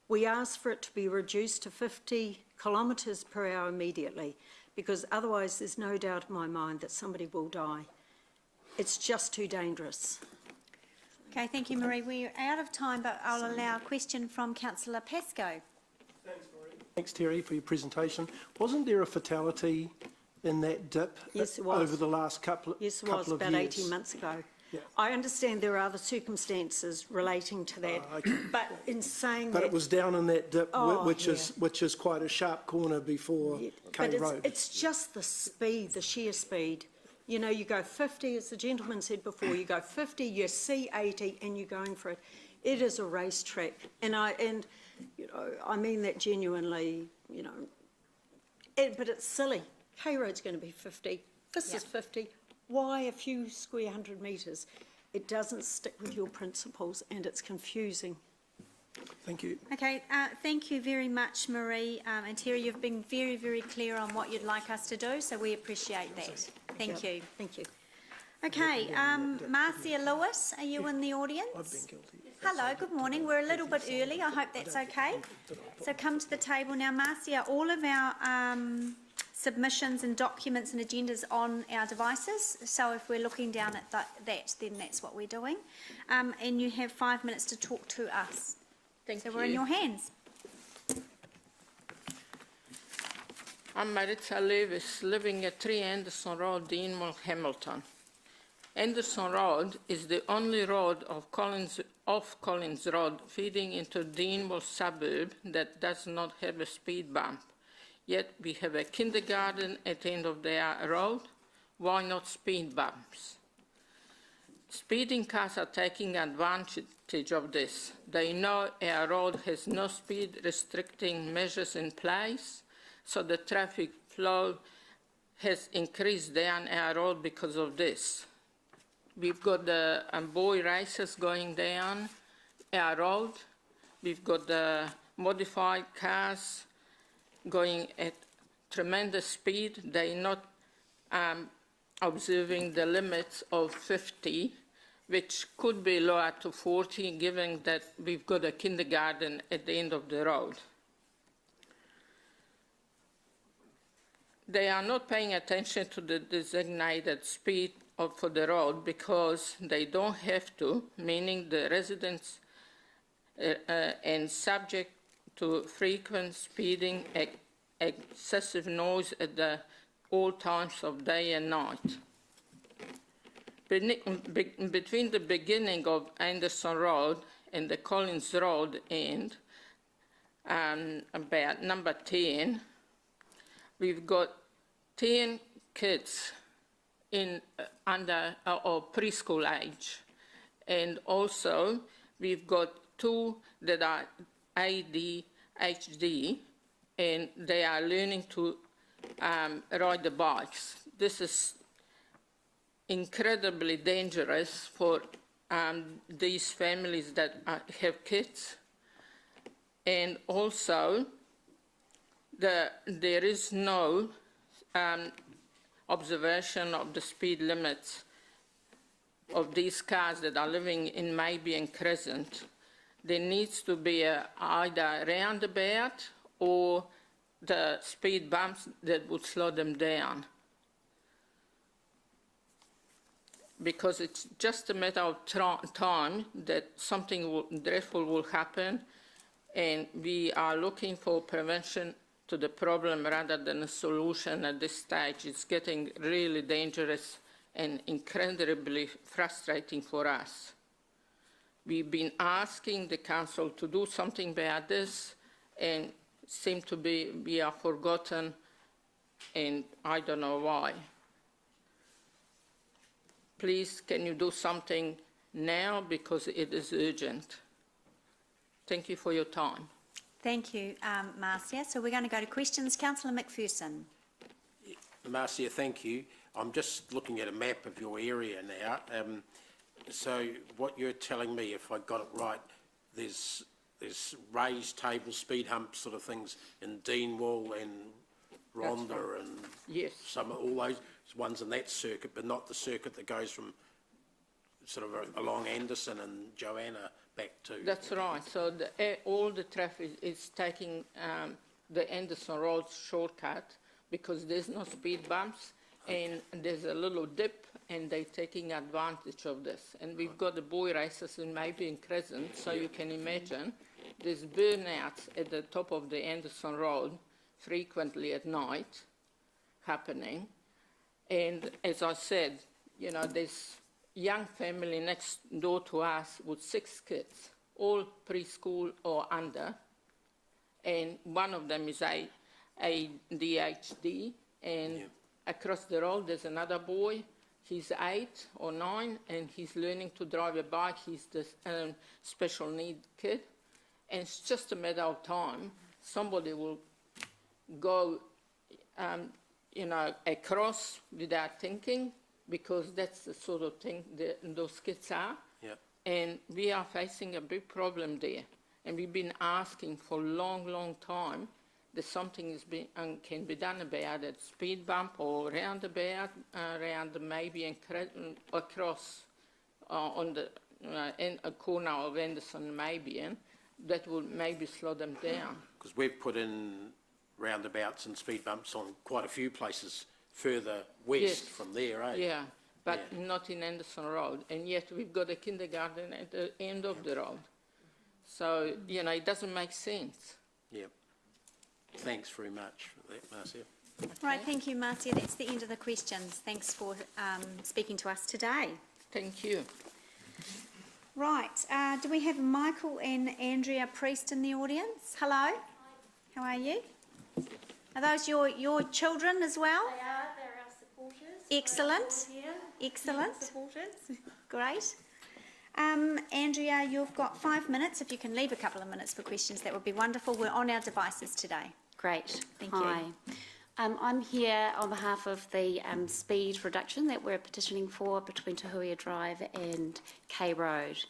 We ask for it to be reduced to 50 kilometres per hour immediately, because otherwise there's no doubt in my mind that somebody will die. It's just too dangerous. Okay, thank you, Marie. We're out of time, but I'll allow a question from Councillor Pascoe. Thanks, Marie. Thanks, Terry, for your presentation. Wasn't there a fatality in that dip over the last couple of years? Yes, it was, about 18 months ago. Yeah. I understand there are other circumstances relating to that, okay. But in saying that... But it was down in that dip, which is quite a sharp corner before K Road. It's just the speed, the sheer speed. You go 50, as the gentleman said before, you go 50, you see 80, and you're going for it. It is a racetrack, and I mean that genuinely, but it's silly. K Road's going to be 50, this is 50. Why a few square 100 metres? It doesn't stick with your principles, and it's confusing. Thank you. Okay, thank you very much, Marie. And Terry, you've been very, very clear on what you'd like us to do, so we appreciate that. Thank you. Thank you. Okay, Marcia Lewis, are you in the audience? I've been guilty. Hello, good morning. We're a little bit early. I hope that's okay. So come to the table now, Marcia. All of our submissions and documents and agendas on our devices. So if we're looking down at that, then that's what we're doing. And you have 5 minutes to talk to us. So we're in your hands. I'm Maritza Lewis, living at 3 Anderson Road, Deanmore, Hamilton. Anderson Road is the only road off Collins Road feeding into Deanmore suburb that does not have a speed bump. Yet we have a kindergarten at the end of the road. Why not speed bumps? Speeding cars are taking advantage of this. They know our road has no speed restricting measures in place, so the traffic flow has increased down our road because of this. We've got the boy races going down our road. We've got the modified cars going at tremendous speed. They're not observing the limits of 50, which could be lowered to 40, given that we've got a kindergarten at the end of the road. They are not paying attention to the designated speed for the road because they don't have to, meaning the residents and subject to frequent speeding, excessive noise at all times of day and night. Between the beginning of Anderson Road and the Collins Road end, about number 10, we've got 10 kids in under or preschool age, and also we've got 2 that are ADHD, and they are learning to ride the bikes. This is incredibly dangerous for these families that have kids. And also, there is no observation of the speed limits of these cars that are living in Maybe and Crescent. There needs to be either a roundabout or the speed bumps that would slow them down. Because it's just a matter of time that something dreadful will happen, and we are looking for prevention to the problem rather than a solution at this stage. It's getting really dangerous and incredibly frustrating for us. We've been asking the council to do something about this, and seem to be we are forgotten, and I don't know why. Please, can you do something now, because it is urgent? Thank you for your time. Thank you, Marcia. So we're going to go to questions. Councillor McPherson. Marcia, thank you. I'm just looking at a map of your area now. So what you're telling me, if I got it right, there's raised table speed hump sort of things in Deanwall and Rhondda and yes, all those ones in that circuit, but not the circuit that goes from sort of along Anderson and Joanna back to... That's right. So all the traffic is taking the Anderson Road shortcut because there's no speed bumps, and there's a little dip, and they're taking advantage of this. And we've got the boy races in Maybe and Crescent, so you can imagine there's burnouts at the top of the Anderson Road frequently at night happening. And as I said, you know, there's young family next door to us with 6 kids, all preschool or under, and one of them is ADHD, and across the road there's another boy. He's 8 or 9, and he's learning to drive a bike. He's the special need kid, and it's just a matter of time. Somebody will go, you know, across without thinking, because that's the sort of thing that those kids are. Yeah. And we are facing a big problem there. And we've been asking for a long, long time that something can be done about it. Speed bump or roundabout around Maybe and across on the a corner of Anderson and Maybe, and that will maybe slow them down. Because we've put in roundabouts and speed bumps on quite a few places further west from there, eh? Yeah, but not in Anderson Road, and yet we've got a kindergarten at the end of the road. So, you know, it doesn't make sense. Yep. Thanks very much for that, Marcia. Right, thank you, Marcia. That's the end of the questions. Thanks for speaking to us today. Thank you. Right, do we have Michael and Andrea Priest in the audience? Hello. How are you? Are those your children as well? They are. They're our supporters. Excellent. Excellent. Supporters. Great. Andrea, you've got 5 minutes. If you can leave a couple of minutes for questions, that would be wonderful. We're on our devices today. Great. Thank Hi. you. I'm here on behalf of the speed reduction that we're petitioning for between Tahuia Drive and K Road.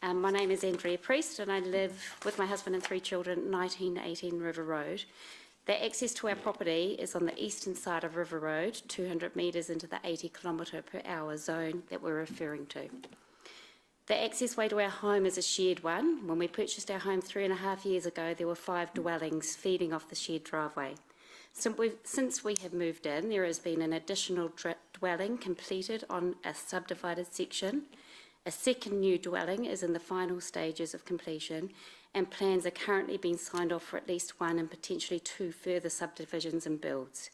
My name is Andrea Priest, and I live with my husband and 3 children, 1918 River Road. The access to our property is on the eastern side of River Road, 200 metres into the 80 km/h zone that we're referring to. The access way to our home is a shared one. When we purchased our home 3.5 years ago, there were 5 dwellings feeding off the shared driveway. Since we have moved in, there has been an additional dwelling completed on a subdivided section. A second new dwelling is in the final stages of completion, and plans are currently being signed off for at least 1 and potentially 2 further subdivisions and builds.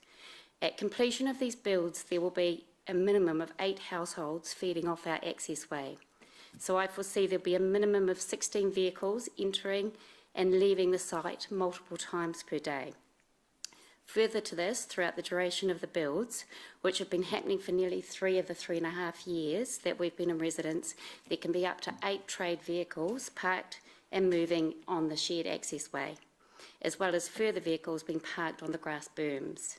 At completion of these builds, there will be a minimum of 8 households feeding off our access way. So I foresee there'll be a minimum of 16 vehicles entering and leaving the site multiple times per day. Further to this, throughout the duration of the builds, which have been happening for nearly 3 of the 3.5 years that we've been in residence, there can be up to 8 trade vehicles parked and moving on the shared access way, as well as further vehicles being parked on the grass berms.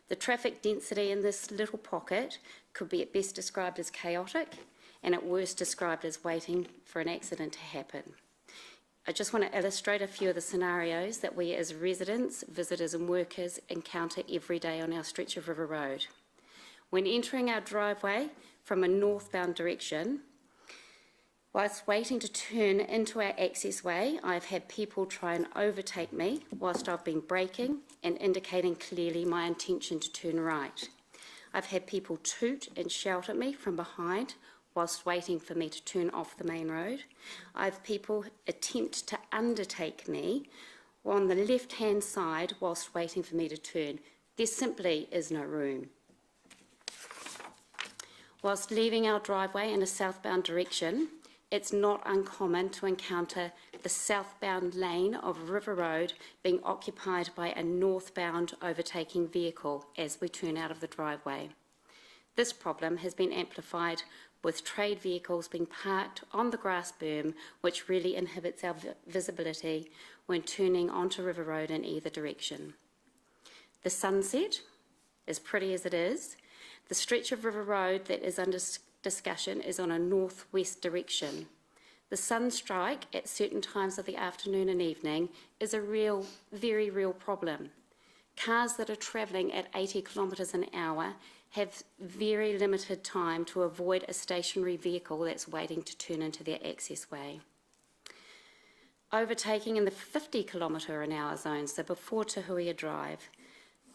The traffic density in this little pocket could be at best described as chaotic and at worst described as waiting for an accident to happen. I just want to illustrate a few of the scenarios that we as residents, visitors and workers encounter every day on our stretch of River Road. When entering our driveway from a northbound direction, whilst waiting to turn into our access way, I've had people try and overtake me whilst I've been braking and indicating clearly my intention to turn right. I've had people toot and shout at me from behind whilst waiting for me to turn off the main road. I've people attempt to undertake me on the left-hand side whilst waiting for me to turn. There simply is no room. Whilst leaving our driveway in a southbound direction, it's not uncommon to encounter the southbound lane of River Road being occupied by a northbound overtaking vehicle as we turn out of the driveway. This problem has been amplified with trade vehicles being parked on the grass berm, which really inhibits our visibility when turning onto River Road in either direction. The sunset, as pretty as it is, the stretch of River Road that is under discussion is on a northwest direction. The sunstrike at certain times of the afternoon and evening is a real, very real problem. Cars that are travelling at 80 kilometres an hour have very limited time to avoid a stationary vehicle that's waiting to turn into their access way. Overtaking in the 50 kilometre an hour zone, so before Tahuia Drive,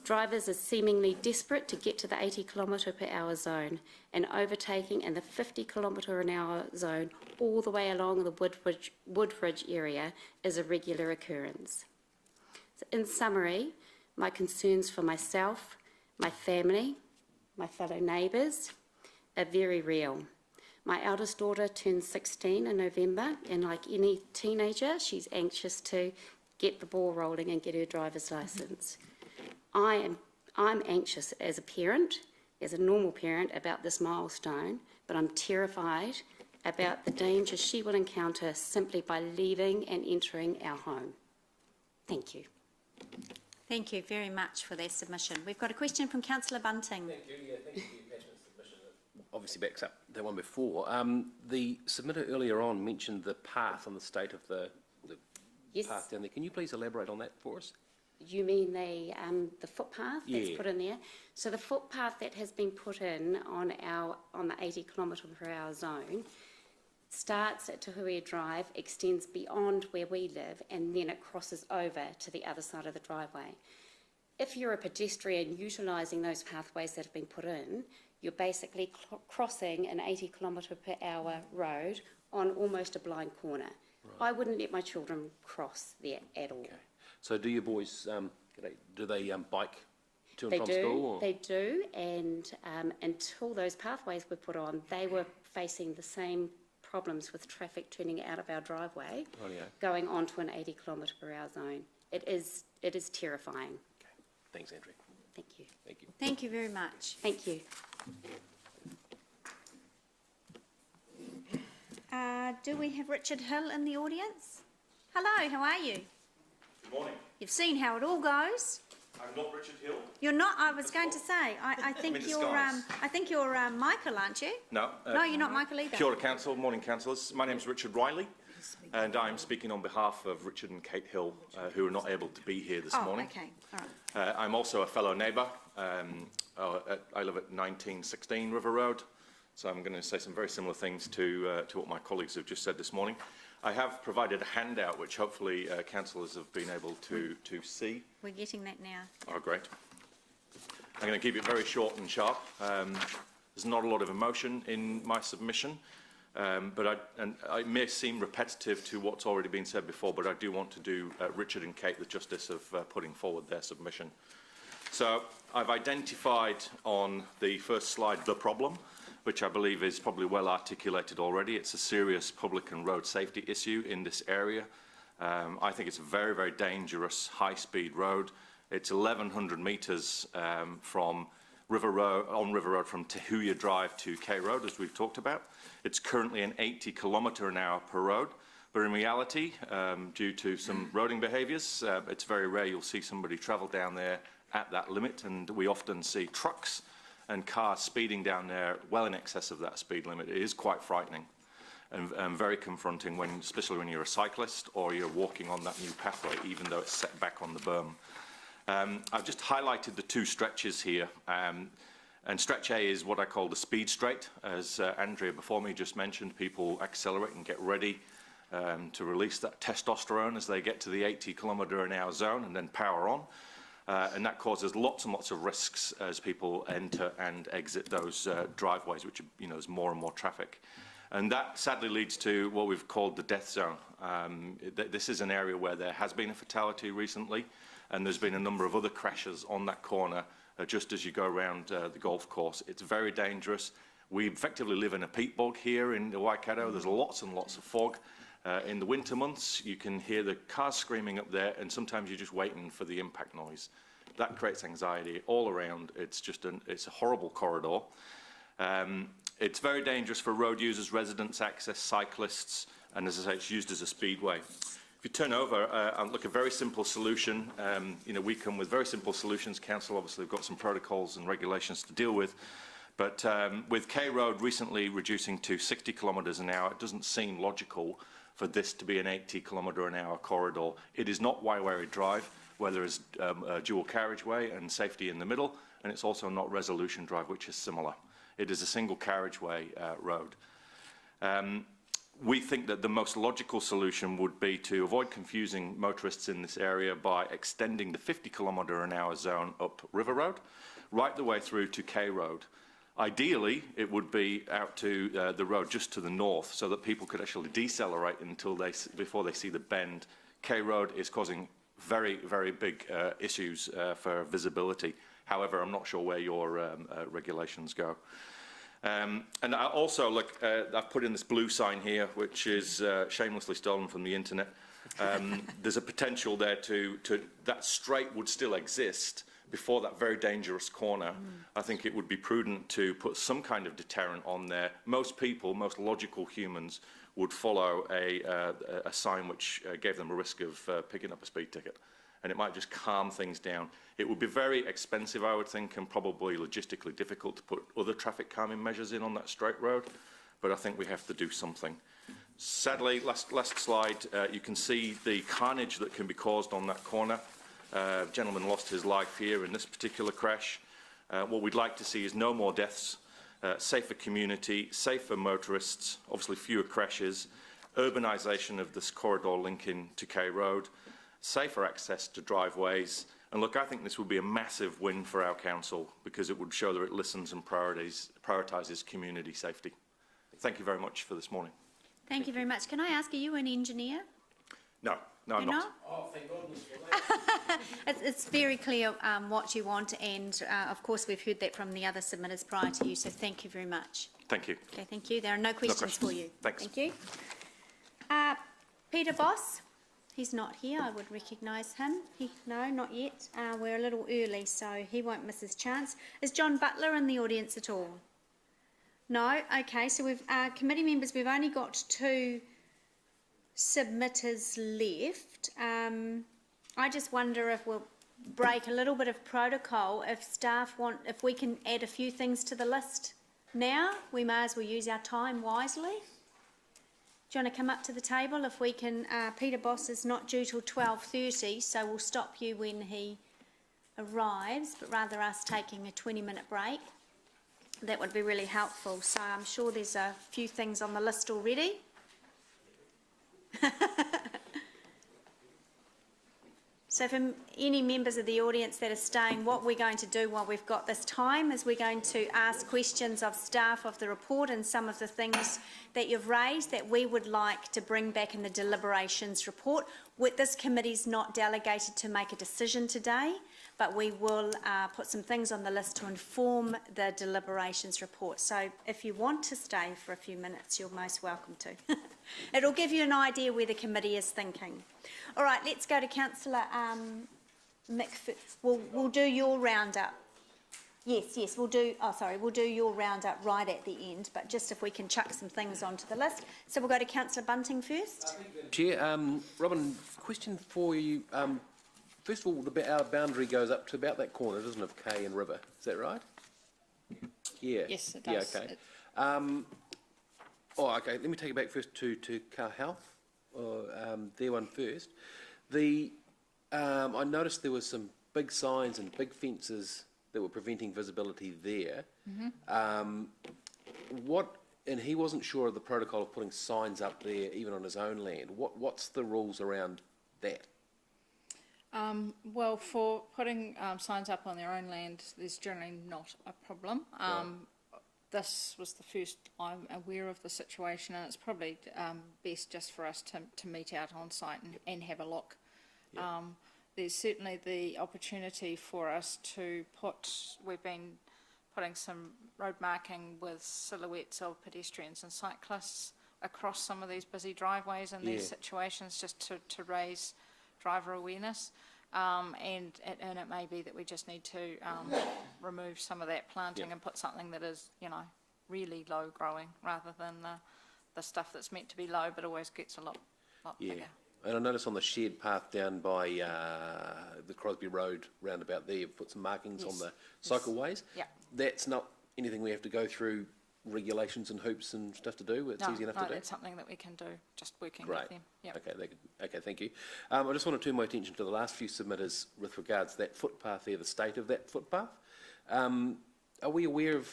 drivers are seemingly desperate to get to the 80 kilometre per hour zone, and overtaking in the 50 kilometre an hour zone all the way along the Woodridge area is a regular occurrence. So in summary, my concerns for myself, my family, my fellow neighbours are very real. My eldest daughter turns 16 in November, and like any teenager, she's anxious to get the ball rolling and get her driver's licence. I'm anxious as a parent, as a normal parent, about this milestone, but I'm terrified about the dangers she will encounter simply by leaving and entering our home. Thank you. Thank you very much for that submission. We've got a question from Councillor Bunting. Thank you. Yeah, thank you for your passionate submission. It obviously backs up the one before. The submitter earlier on mentioned the path and the state of the Yes. path down there. Can you please elaborate on that for us? You mean the footpath that's Yeah. put in there? So the footpath that has been put in on the 80 kilometre per hour zone starts at Tahuia Drive, extends beyond where we live, and then it crosses over to the other side of the driveway. If you're a pedestrian utilising those pathways that have been put in, you're basically crossing an 80 kilometre per hour road on almost a blind corner. Right. I wouldn't let my children cross there at all. Okay. So do your boys, do they bike to and from school? Or? They do, and until those pathways were put on, they were facing the same problems with traffic turning out of our driveway, going onto an 80 kilometre per hour zone. It is terrifying. Okay. Thanks, Andrea. Thank you. Thank you. Thank you very much. Thank you. Do we have Richard Hill in the audience? Hello, how are you? Good morning. You've seen how it all goes. I'm not Richard Hill. You're not. I was going to say. I think you're Michael, aren't you? No. No, you're not Michael either. Kia ora, Council. Morning, Councillors. My name is Richard Riley, and I'm speaking on behalf of Richard and Kate Hill, who are not able to be here this morning. Okay. All right. I'm also a fellow neighbour. I live at 1916 River Road, so I'm going to say some very similar things to what my colleagues have just said this morning. I have provided a handout which hopefully councillors have been able to see. We're getting that now. Oh, great. I'm going to keep it very short and sharp. There's not a lot of emotion in my submission, but I may seem repetitive to what's already been said before, but I do want to do Richard and Kate the justice of putting forward their submission. So I've identified on the first slide the problem, which I believe is probably well articulated already. It's a serious public and road safety issue in this area. I think it's a very, very dangerous high-speed road. It's 1,100 metres from River Road from Tahuia Drive to K Road, as we've talked about. It's currently an 80 kilometre an hour per road, but in reality, due to some roading behaviours, it's very rare you'll see somebody travel down there at that limit, and we often see trucks and cars speeding down there well in excess of that speed limit. It is quite frightening and very confronting, especially when you're a cyclist or you're walking on that new pathway, even though it's set back on the berm. I've just highlighted the two stretches here, and stretch A is what I call the speed straight. As Andrea before me just mentioned, people accelerate and get ready to release that testosterone as they get to the 80 km/h zone and then power on. And that causes lots and lots of risks as people enter and exit those driveways, which, there's more and more traffic. And that sadly leads to what we've called the death zone. This is an area where there has been a fatality recently, and there's been a number of other crashes on that corner just as you go around the golf course. It's very dangerous. We effectively live in a peat bog here in the Waikato. There's lots and lots of fog. In the winter months, you can hear the cars screaming up there, and sometimes you're just waiting for the impact noise. That creates anxiety all around. It's a horrible corridor. It's very dangerous for road users, residents, access, cyclists, and as I say, it's used as a speedway. If you turn over and look, a very simple solution. We come with very simple solutions. Council obviously have got some protocols and regulations to deal with. But with K Road recently reducing to 60 km/h, it doesn't seem logical for this to be an 80 km/h corridor. It is not Waiwere Drive, where there is a dual carriageway and safety in the middle, and it's also not Resolution Drive, which is similar. It is a single carriageway road. We think that the most logical solution would be to avoid confusing motorists in this area by extending the 50 km/h zone up River Road, right the way through to K Road. Ideally, it would be out to the road just to the north, so that people could actually decelerate before they see the bend. K Road is causing very, very big issues for visibility. However, I'm not sure where your regulations go. And I also, look, I've put in this blue sign here, which is shamelessly stolen from the internet. There's a potential there that straight would still exist before that very dangerous corner. I think it would be prudent to put some kind of deterrent on there. Most people, most logical humans, would follow a sign which gave them a risk of picking up a speed ticket. And it might just calm things down. It would be very expensive, I would think, and probably logistically difficult to put other traffic calming measures in on that straight road. But I think we have to do something. Sadly, last slide, you can see the carnage that can be caused on that corner. A gentleman lost his life here in this particular crash. What we'd like to see is no more deaths, safer community, safer motorists, obviously fewer crashes, urbanisation of this corridor linking to K Road, safer access to driveways. And look, I think this would be a massive win for our council because it would show that it listens and prioritises community safety. Thank you very much for this morning. Thank you very much. Can I ask, are you an engineer? No, I'm not. Oh, thank goodness for that. It's very clear what you want, and of course we've heard that from the other submitters prior to you, so thank you very much. Thank you. Okay, thank you. There are no questions for you. Thanks. Thank you. Peter Boss, he's not here. I would recognise him. No, not yet. We're a little early, so he won't miss his chance. Is John Butler in the audience at all? No? Okay, so we've committee members, we've only got 2 submitters left. I just wonder if we'll break a little bit of protocol. If staff if we can add a few things to the list now, we may as well use our time wisely. Do you want to come up to the table? If we can, Peter Boss is not due till 12:30, so we'll stop you when he arrives, but rather us taking a 20-minute break. That would be really helpful. So I'm sure there's a few things on the list already. So for any members of the audience that are staying, what we're going to do while we've got this time is we're going to ask questions of staff of the report and some of the things that you've raised that we would like to bring back in the deliberations report. This committee's not delegated to make a decision today, but we will put some things on the list to inform the deliberations report. So if you want to stay for a few minutes, you're most welcome to. It'll give you an idea where the committee is thinking. All right, let's go to Councillor Mick. We'll do your roundup. Yes, we'll do your roundup right at the end, but just if we can chuck some things onto the list. So we'll go to Councillor Bunting first. Chair, Robin, question for you. first of all, our boundary goes up to about that corner, doesn't it, of K and River? Is that right? Yeah. Yes, it does. Yeah, okay. Okay, let me take it back first to Ka Health, their one first. I noticed there was some big signs and big fences that were preventing visibility there. And he wasn't sure of the protocol of putting signs up there even on his own land. What's the rules around that? Well, for putting signs up on their own land, there's generally not a problem. This was the first I'm aware of the situation, and it's probably best just for us to meet out on site and have a look. There's certainly the opportunity for us to we've been putting some road marking with silhouettes of pedestrians and cyclists across some of these busy driveways in these situations, just to raise driver awareness. And it may be that we just need to remove some of that planting and put something that is, really low growing, rather than the stuff that's meant to be low but always gets a lot bigger. And I noticed on the shared path down by the Crosby Road roundabout there, you've put some markings on the cycleways. Yeah. That's not anything we have to go through regulations and hoops and stuff to do? It's easy enough to do? No, that's something that we can do, just working with them. Yep. Okay, thank you. I just want to turn my attention to the last few submitters with regards to that footpath there, the state of that footpath. Are we aware of,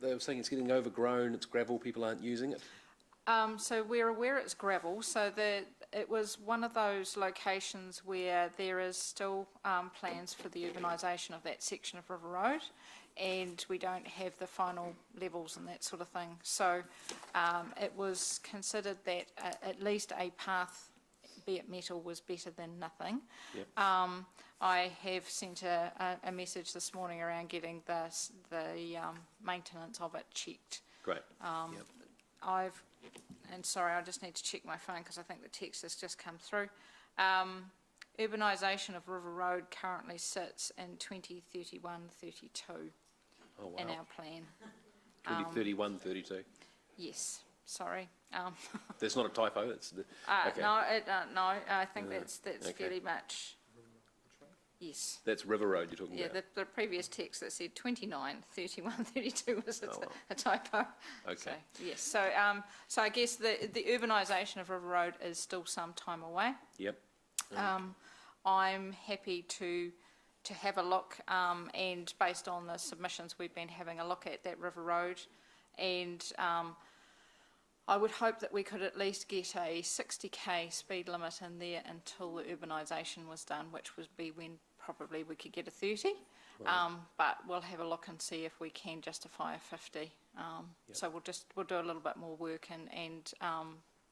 they were saying it's getting overgrown, it's gravel, people aren't using it? So we're aware it's gravel, so it was one of those locations where there is still plans for the urbanisation of that section of River Road, and we don't have the final levels and that sort of thing. So it was considered that at least a path, be it metal, was better than nothing. Yep. I have sent a message this morning around getting the maintenance of it checked. Great. And sorry, I just need to check my phone because I think the text has just come through. Urbanisation of River Road currently sits in 2031-32 in our plan. 2031-32? Yes, sorry. That's not a typo, that's... Okay. No, I think that's okay. Fairly much... Yes. That's River Road you're talking about? Yeah, the previous text that said 29-31-32 was a typo. Okay. So, yes, so I guess the urbanisation of River Road is still some time away. Yep. I'm happy to have a look, and based on the submissions, we've been having a look at that River Road, and I would hope that we could at least get a 60k speed limit in there until the urbanisation was done, which would be when probably we could get a 30. Right. But we'll have a look and see if we can justify a 50. Yep. So we'll do a little bit more work and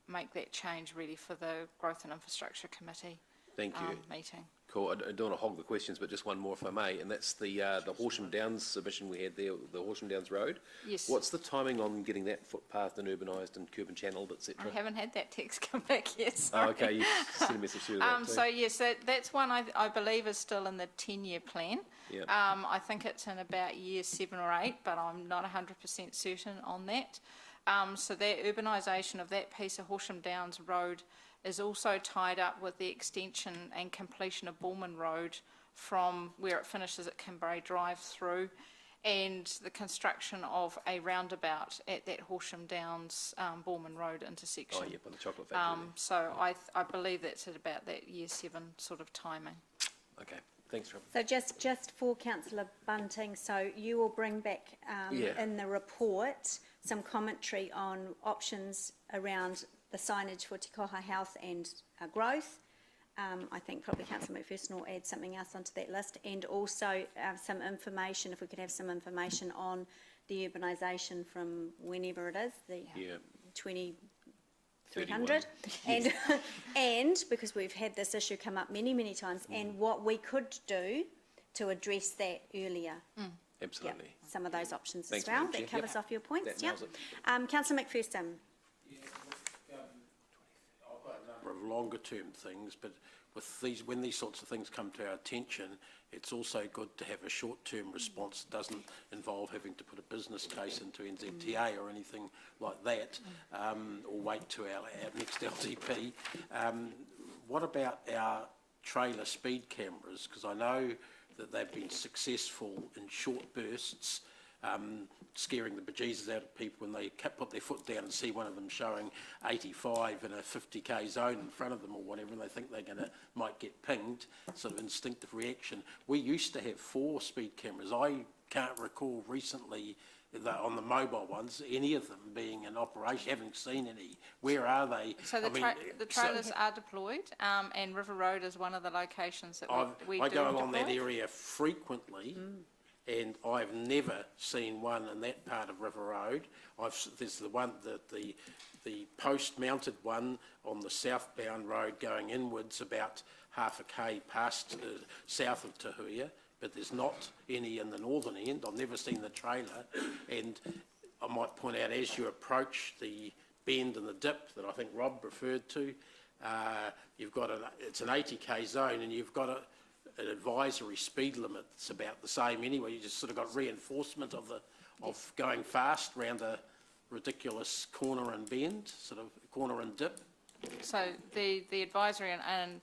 make that change ready for the Growth and Infrastructure Committee. Thank you. Meeting. Cool. I don't want to hog the questions, but just one more if I may, and that's the Horsham Downs submission we had there, the Horsham Downs Road. Yes. What's the timing on getting that footpath and urbanised and curb and channelled, etc.? I haven't had that text come back yet, sorry. Oh, okay, you sent a message through that too. So yes, that's one I believe is still in the 10-year plan. Yep. I think it's in about year 7 or 8, but I'm not 100% certain on that. So that urbanisation of that piece of Horsham Downs Road is also tied up with the extension and completion of Bullman Road from where it finishes at Kimberley Drive through, and the construction of a roundabout at that Horsham Downs Bullman Road intersection. Oh, yep, on the chocolate factory. So I believe that's at about that year 7 sort of timing. Okay, thanks, Rob. So just for Councillor Bunting, so you will bring back in the report some commentary on options around the signage for Te Koha Health and growth. I think probably Councillor McPherson will add something else onto that list, and also some information, if we could have some information on the urbanisation from whenever it is, the 2300, and because we've had this issue come up many times, and what we could do to address that earlier. Absolutely. Yep, some of those options Thanks, as well. Madam That Chair. covers off your points. Yeah. Councillor McPherson. Of longer term things, but with when these sorts of things come to our attention, it's also good to have a short term response that doesn't involve having to put a business case into NZTA or anything like that, or wait to our next LTP. What about our trailer speed cameras, because I know that they've been successful in short bursts, scaring the bejesus out of people when they put their foot down and see one of them showing 85 in a 50k zone in front of them or whatever, and they think they're might get pinged, sort of instinctive reaction. We used to have 4 speed cameras. I can't recall recently on the mobile ones, any of them being in operation. Haven't seen any. Where are they? So the trailers are deployed, and River Road is one of the locations that we I do go deploy. along that area frequently, and I've never seen one in that part of River Road. There's the one the post-mounted one on the southbound road going inwards about half a k past south of Tahuia, but there's not any in the northern end. I've never seen the trailer, and I might point out as you approach the bend and the dip that I think Rob referred to, you've got it's an 80k zone, and you've got an advisory speed limit that's about the same anyway. You just sort of got reinforcement of going fast round a ridiculous corner and bend, sort of corner and dip. So the advisory, and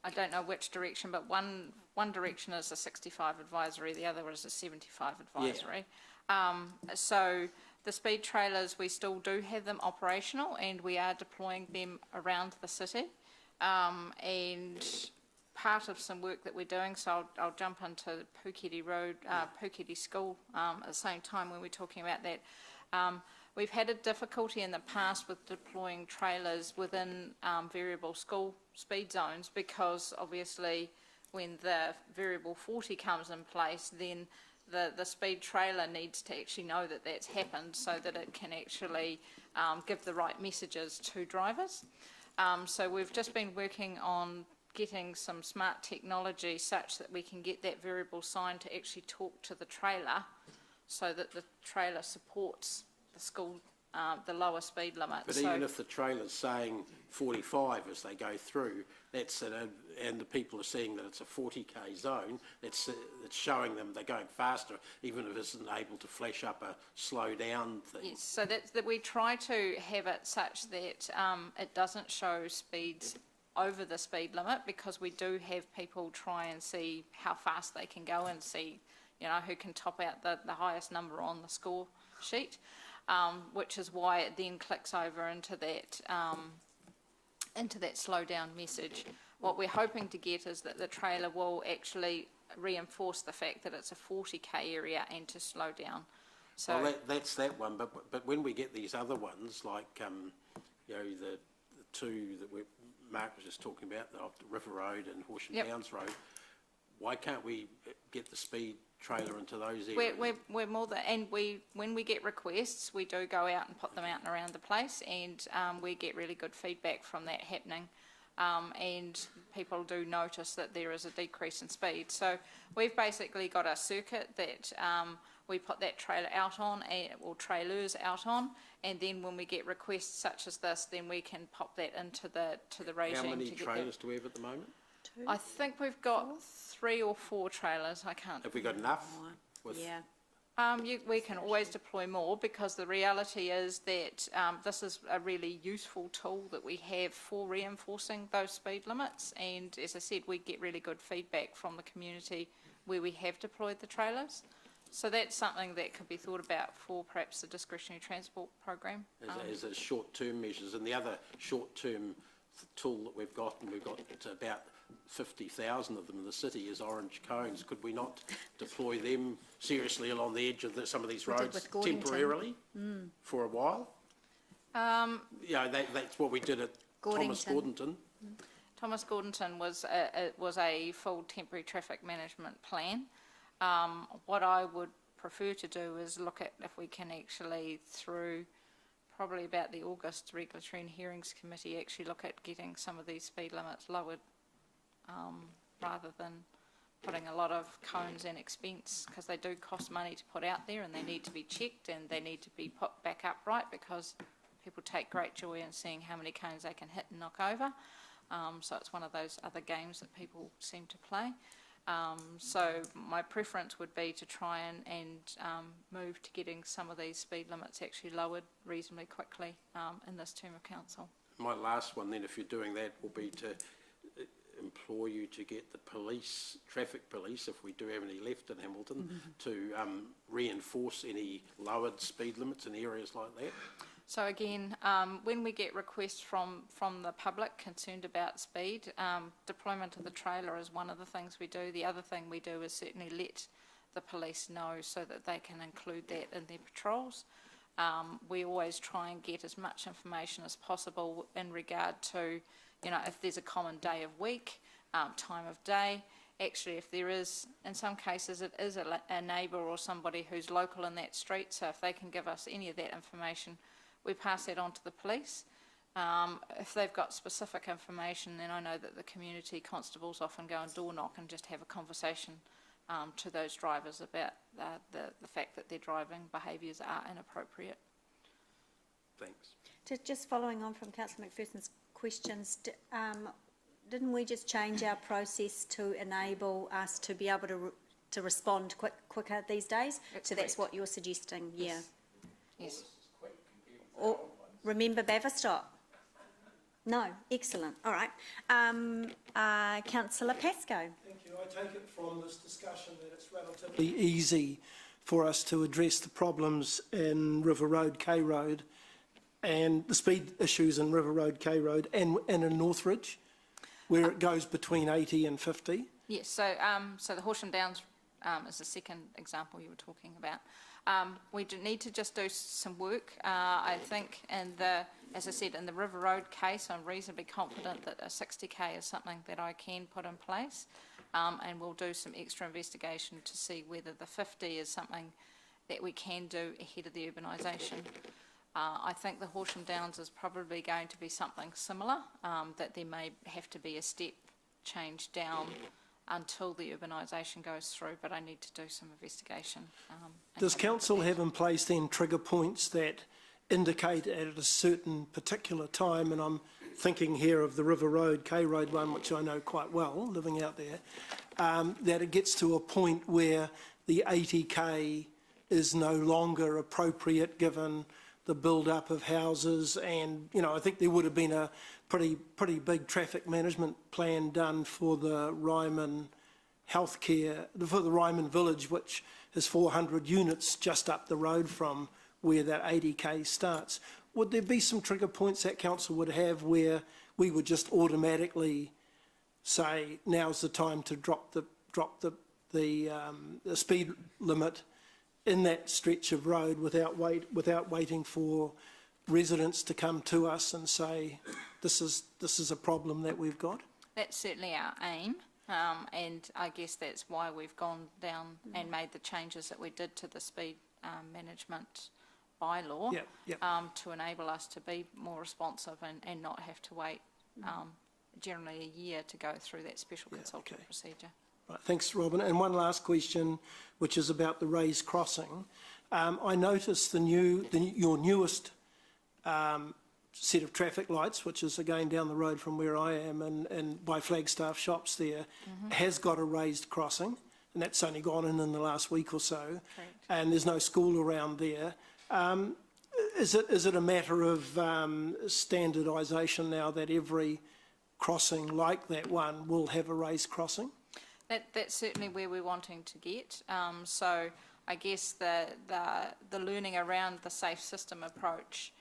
I don't know which direction, but one direction is a 65 advisory, the other is a 75 advisory. Yeah. So the speed trailers, we still do have them operational, and we are deploying them around the city. And part of some work that we're doing, so I'll jump into Puketi Road, Puketi School at the same time when we're talking about that. We've had a difficulty in the past with deploying trailers within variable school speed zones, because obviously when the variable 40 comes in place, then the speed trailer needs to actually know that that's happened so that it can actually give the right messages to drivers. So we've just been working on getting some smart technology such that we can get that variable sign to actually talk to the trailer, so that the trailer supports the school, the lower speed limit. But even if the trailer's saying 45 as they go through, and the people are seeing that it's a 40k zone, it's showing them they're going faster, even if it isn't able to flash up a slow down thing. Yes, so that we try to have it such that it doesn't show speeds over the speed limit, because we do have people try and see how fast they can go and see, who can top out the highest number on the score sheet, which is why it then clicks over into that slow down message. What we're hoping to get is that the trailer will actually reinforce the fact that it's a 40k area and to slow down. So well, that's that one, but when we get these other ones, like the two that Mark was just talking about, the River Road and Horsham Downs Road, why can't we get the speed trailer into those areas? We're more than, and when we get requests, we do go out and put them out and around the place, and we get really good feedback from that happening. And people do notice that there is a decrease in speed. So we've basically got a circuit that we put that trailer out on, or trailers out on, and then when we get requests such as this, then we can pop that into the regime. How many trailers do we have at the moment? 2? I think we've got 3 or 4 trailers. I can't. Have we got enough? Yeah. We can always deploy more, because the reality is that this is a really useful tool that we have for reinforcing those speed limits, and as I said, we get really good feedback from the community where we have deployed the trailers. So that's something that could be thought about for perhaps the discretionary transport program. As a short-term measures, and the other short-term tool that we've got, and we've got about 50,000 of them in the city, is orange cones. Could we not deploy them seriously along the edge of some of these roads temporarily for a while? That's what we did at Thomas Gordonton. Thomas Gordonton was a full temporary traffic management plan. What I would prefer to do is look at if we can actually, through probably about the August Regulatory and Hearings Committee, actually look at getting some of these speed limits lowered, rather than putting a lot of cones and expense, because they do cost money to put out there, and they need to be checked, and they need to be put back upright, because people take great joy in seeing how many cones they can hit and knock over. So it's one of those other games that people seem to play. So my preference would be to try and move to getting some of these speed limits actually lowered reasonably quickly in this term of council. My last one then, if you're doing that, will be to, implore you to get the police, traffic police, if we do have any left in Hamilton, to reinforce any lowered speed limits in areas like that? So again, when we get requests from the public concerned about speed, deployment of the trailer is one of the things we do. The other thing we do is certainly let the police know so that they can include that in their patrols. We always try and get as much information as possible in regard to, you know, if there's a common day of week, time of day. Actually, if there is, in some cases, it is a neighbour or somebody who's local in that street, so if they can give us any of that information, we pass that on to the police. If they've got specific information, then I know that the community constables often go and door knock and just have a conversation to those drivers about the fact that their driving behaviours are inappropriate. Thanks. Just following on from Councillor McPherson's questions, didn't we just change our process to enable us to be able to respond quicker these days? So that's what you're suggesting, yeah? Yes. Or remember Baverstock? No, excellent. All right. Councillor Pascoe. Thank you. I take it from this discussion that it's relatively easy for us to address the problems in River Road, K Road, and the speed issues in River Road, K Road, and in Northridge, where it goes between 80 and 50. Yes, so the Horsham Downs is the second example you were talking about. We do need to just do some work. I think, as I said, in the River Road case, I'm reasonably confident that a 60k is something that I can put in place, and we'll do some extra investigation to see whether the 50 is something that we can do ahead of the urbanisation. I think the Horsham Downs is probably going to be something similar, that there may have to be a step change down until the urbanisation goes through, but I need to do some investigation. Does council have in place then trigger points that indicate at a certain particular time, and I'm thinking here of the River Road, K Road one, which I know quite well, living out there, that it gets to a point where the 80k is no longer appropriate given the build-up of houses, and, you know, I think there would have been a pretty big traffic management plan done for the Ryman healthcare, for the Ryman village, which is 400 units just up the road from where that 80k starts. Would there be some trigger points that council would have where we would just automatically say, now's the time to drop the speed limit in that stretch of road without waiting for residents to come to us and say, this is a problem that we've got? That's certainly our aim, and I guess that's why we've gone down and made the changes that we did to the speed management bylaw, to enable us to be more responsive and not have to wait generally a year to go through that special consultative procedure. Right, thanks, Robin. And one last question, which is about the raised crossing. I noticed your newest set of traffic lights, which is again down the road from where I am and by Flagstaff Shops there, has got a raised crossing, and that's only gone in the last week or so. Correct. And there's no school around there. Is it a matter of standardisation now that every crossing like that one will have a raised crossing? That's certainly where we're wanting to get. So I guess the learning around the safe system approach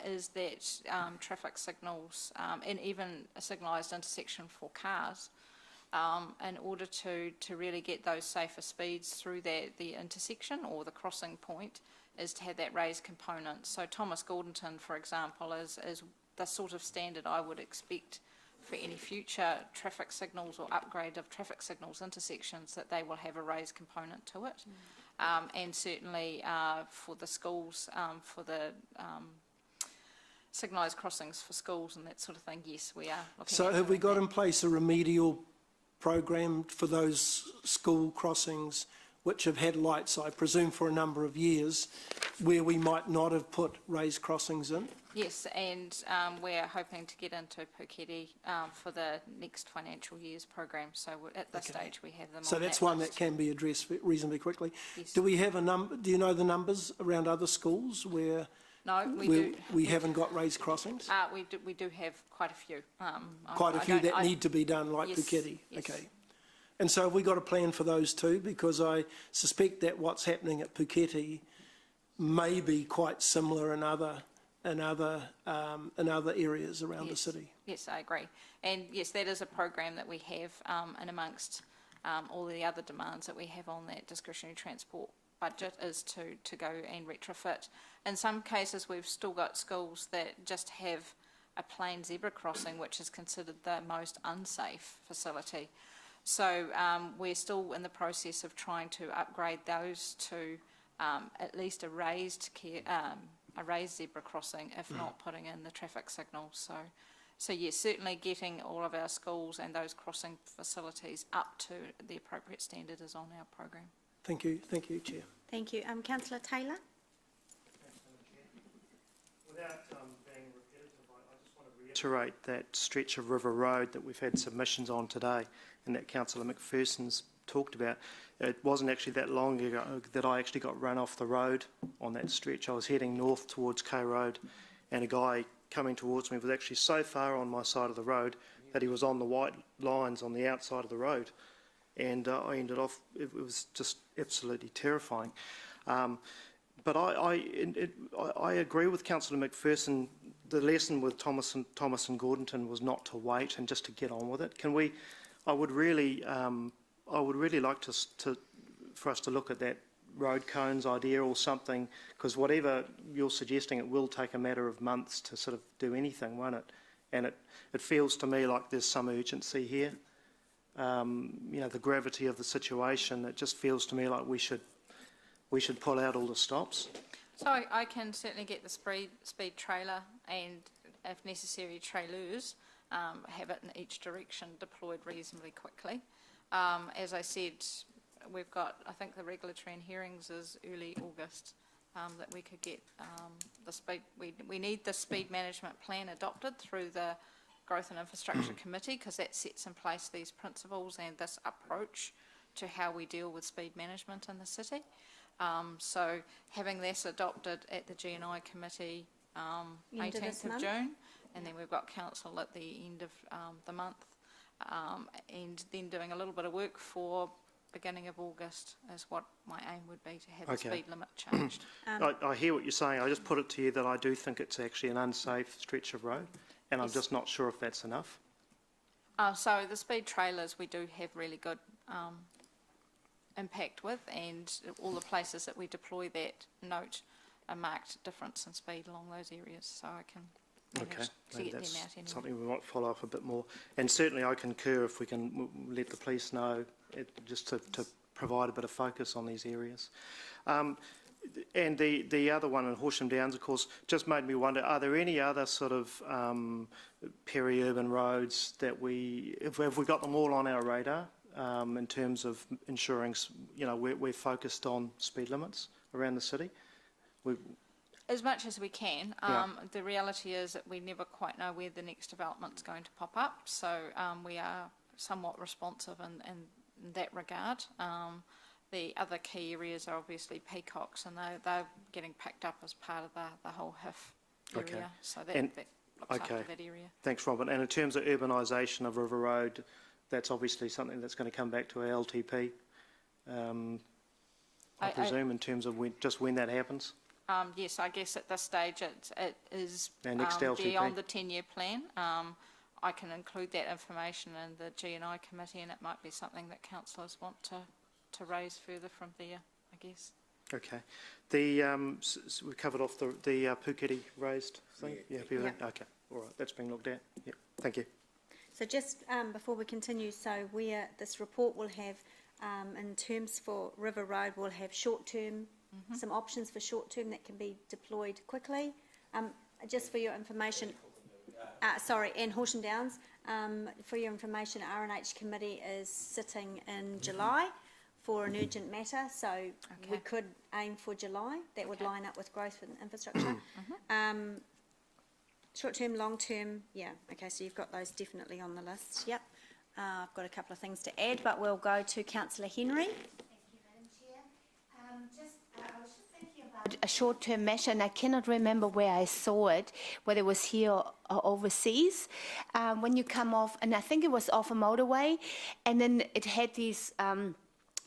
is that traffic signals, and even a signalised intersection for cars, in order to really get those safer speeds through the intersection or the crossing point, is to have that raised component. So Thomas Gordonton, for example, is the sort of standard I would expect for any future traffic signals or upgrade of traffic signals intersections, that they will have a raised component to it. And certainly for the schools, for the signalised crossings for schools and that sort of thing, yes, we are looking at. So have we got in place a remedial program for those school crossings which have had lights, I presume, for a number of years, where we might not have put raised crossings in? Yes, and we're hoping to get into Puketi for the next financial year's program. So at this stage we have them. So that's one that can be addressed reasonably quickly. Yes. Do we have a number? Do you know the numbers around other schools where No, we do. We haven't got raised crossings? We do have quite a few. Quite a few that need to be done, like Yes, Puketi? yes. Okay. And so have we got a plan for those too? Because I suspect that what's happening at Puketi may be quite similar in other areas around the city. Yes, I agree. And yes, that is a program that we have, and amongst all the other demands that we have on that discretionary transport budget is to go and retrofit. In some cases, we've still got schools that just have a plain zebra crossing, which is considered the most unsafe facility. So we're still in the process of trying to upgrade those to at least a raised zebra crossing, if not putting in the traffic signals. So yes, certainly getting all of our schools and those crossing facilities up to the appropriate standard is on our program. Thank you, Chair. Thank you. Councillor Taylor? Without being repetitive, I just want to reiterate that stretch of River Road that we've had submissions on today and that Councillor McPherson's talked about. It wasn't actually that long ago that I actually got run off the road on that stretch. I was heading north towards K Road and a guy coming towards me was actually so far on my side of the road that he was on the white lines on the outside of the road. And I ended off, it was just absolutely terrifying. But I agree with Councillor McPherson. The lesson with Thomas and Gordonton was not to wait and just to get on with it. I would really like for us to look at that road cones idea or something, because whatever you're suggesting, it will take a matter of months to sort of do anything, won't it? And it feels to me like there's some urgency here. The gravity of the situation, it just feels to me like we should pull out all the stops. So I can certainly get the speed trailer and, if necessary, trailers, have it in each direction deployed reasonably quickly. As I said, we've got, I think the regulatory and hearings is early August, that we could get the speed. We need the speed management plan adopted through the Growth and Infrastructure Committee, because that sets in place these principles and this approach to how we deal with speed management in the city. So having this adopted at the G&I Committee 18th of June, and then we've got council at the end of the month, and then doing a little bit of work for beginning of August is what my aim would be, to have the speed limit changed. I hear what you're saying. I just put it to you that I do think it's actually an unsafe stretch of road, and I'm just not sure if that's enough. So the speed trailers we do have really good impact with, and all the places that we deploy that note a marked difference in speed along those areas, so I can manage to get them out anyway. Something we might follow up a bit more. And certainly I concur if we can let the police know, just to provide a bit of focus on these areas. And the other one in Horsham Downs, of course, just made me wonder, are there any other sort of peri-urban roads that have we got them all on our radar in terms of ensuring, we're focused on speed limits around the city? As much as we can. The reality is that we never quite know where the next development's going to pop up, so we are somewhat responsive in that regard. The other key areas are obviously peacocks, and they're getting picked up as part of the whole HIF area, so that looks after that area. Thanks, Robin. And in terms of urbanisation of River Road, that's obviously something that's going to come back to our LTP, I presume, in terms of when that happens? Yes, I guess at this stage it is LTP. beyond the 10-year plan. I can include that information in the G&I committee, and it might be something that councillors want to raise further from there, I guess. Okay. We covered off the Puketi raised thing? Yeah. Okay. All right. That's being looked at. Yeah. Thank you. So just before we continue, so this report will have, in terms for River Road, we'll have short-term, some options for short-term that can be deployed quickly. Just for your information, and Horsham Downs, for your information, R&H committee is sitting in July for an urgent matter, so we could aim for July. That would line up with growth and infrastructure. Short-term, long-term, so you've got those definitely on the list. Yep. I've got a couple of things to add, but we'll go to Councillor Henry. Thank you, Madam Chair. I was just thinking about a short-term measure, and I cannot remember where I saw it, whether it was here or overseas, when you come off, and I think it was off a motorway, and then it had these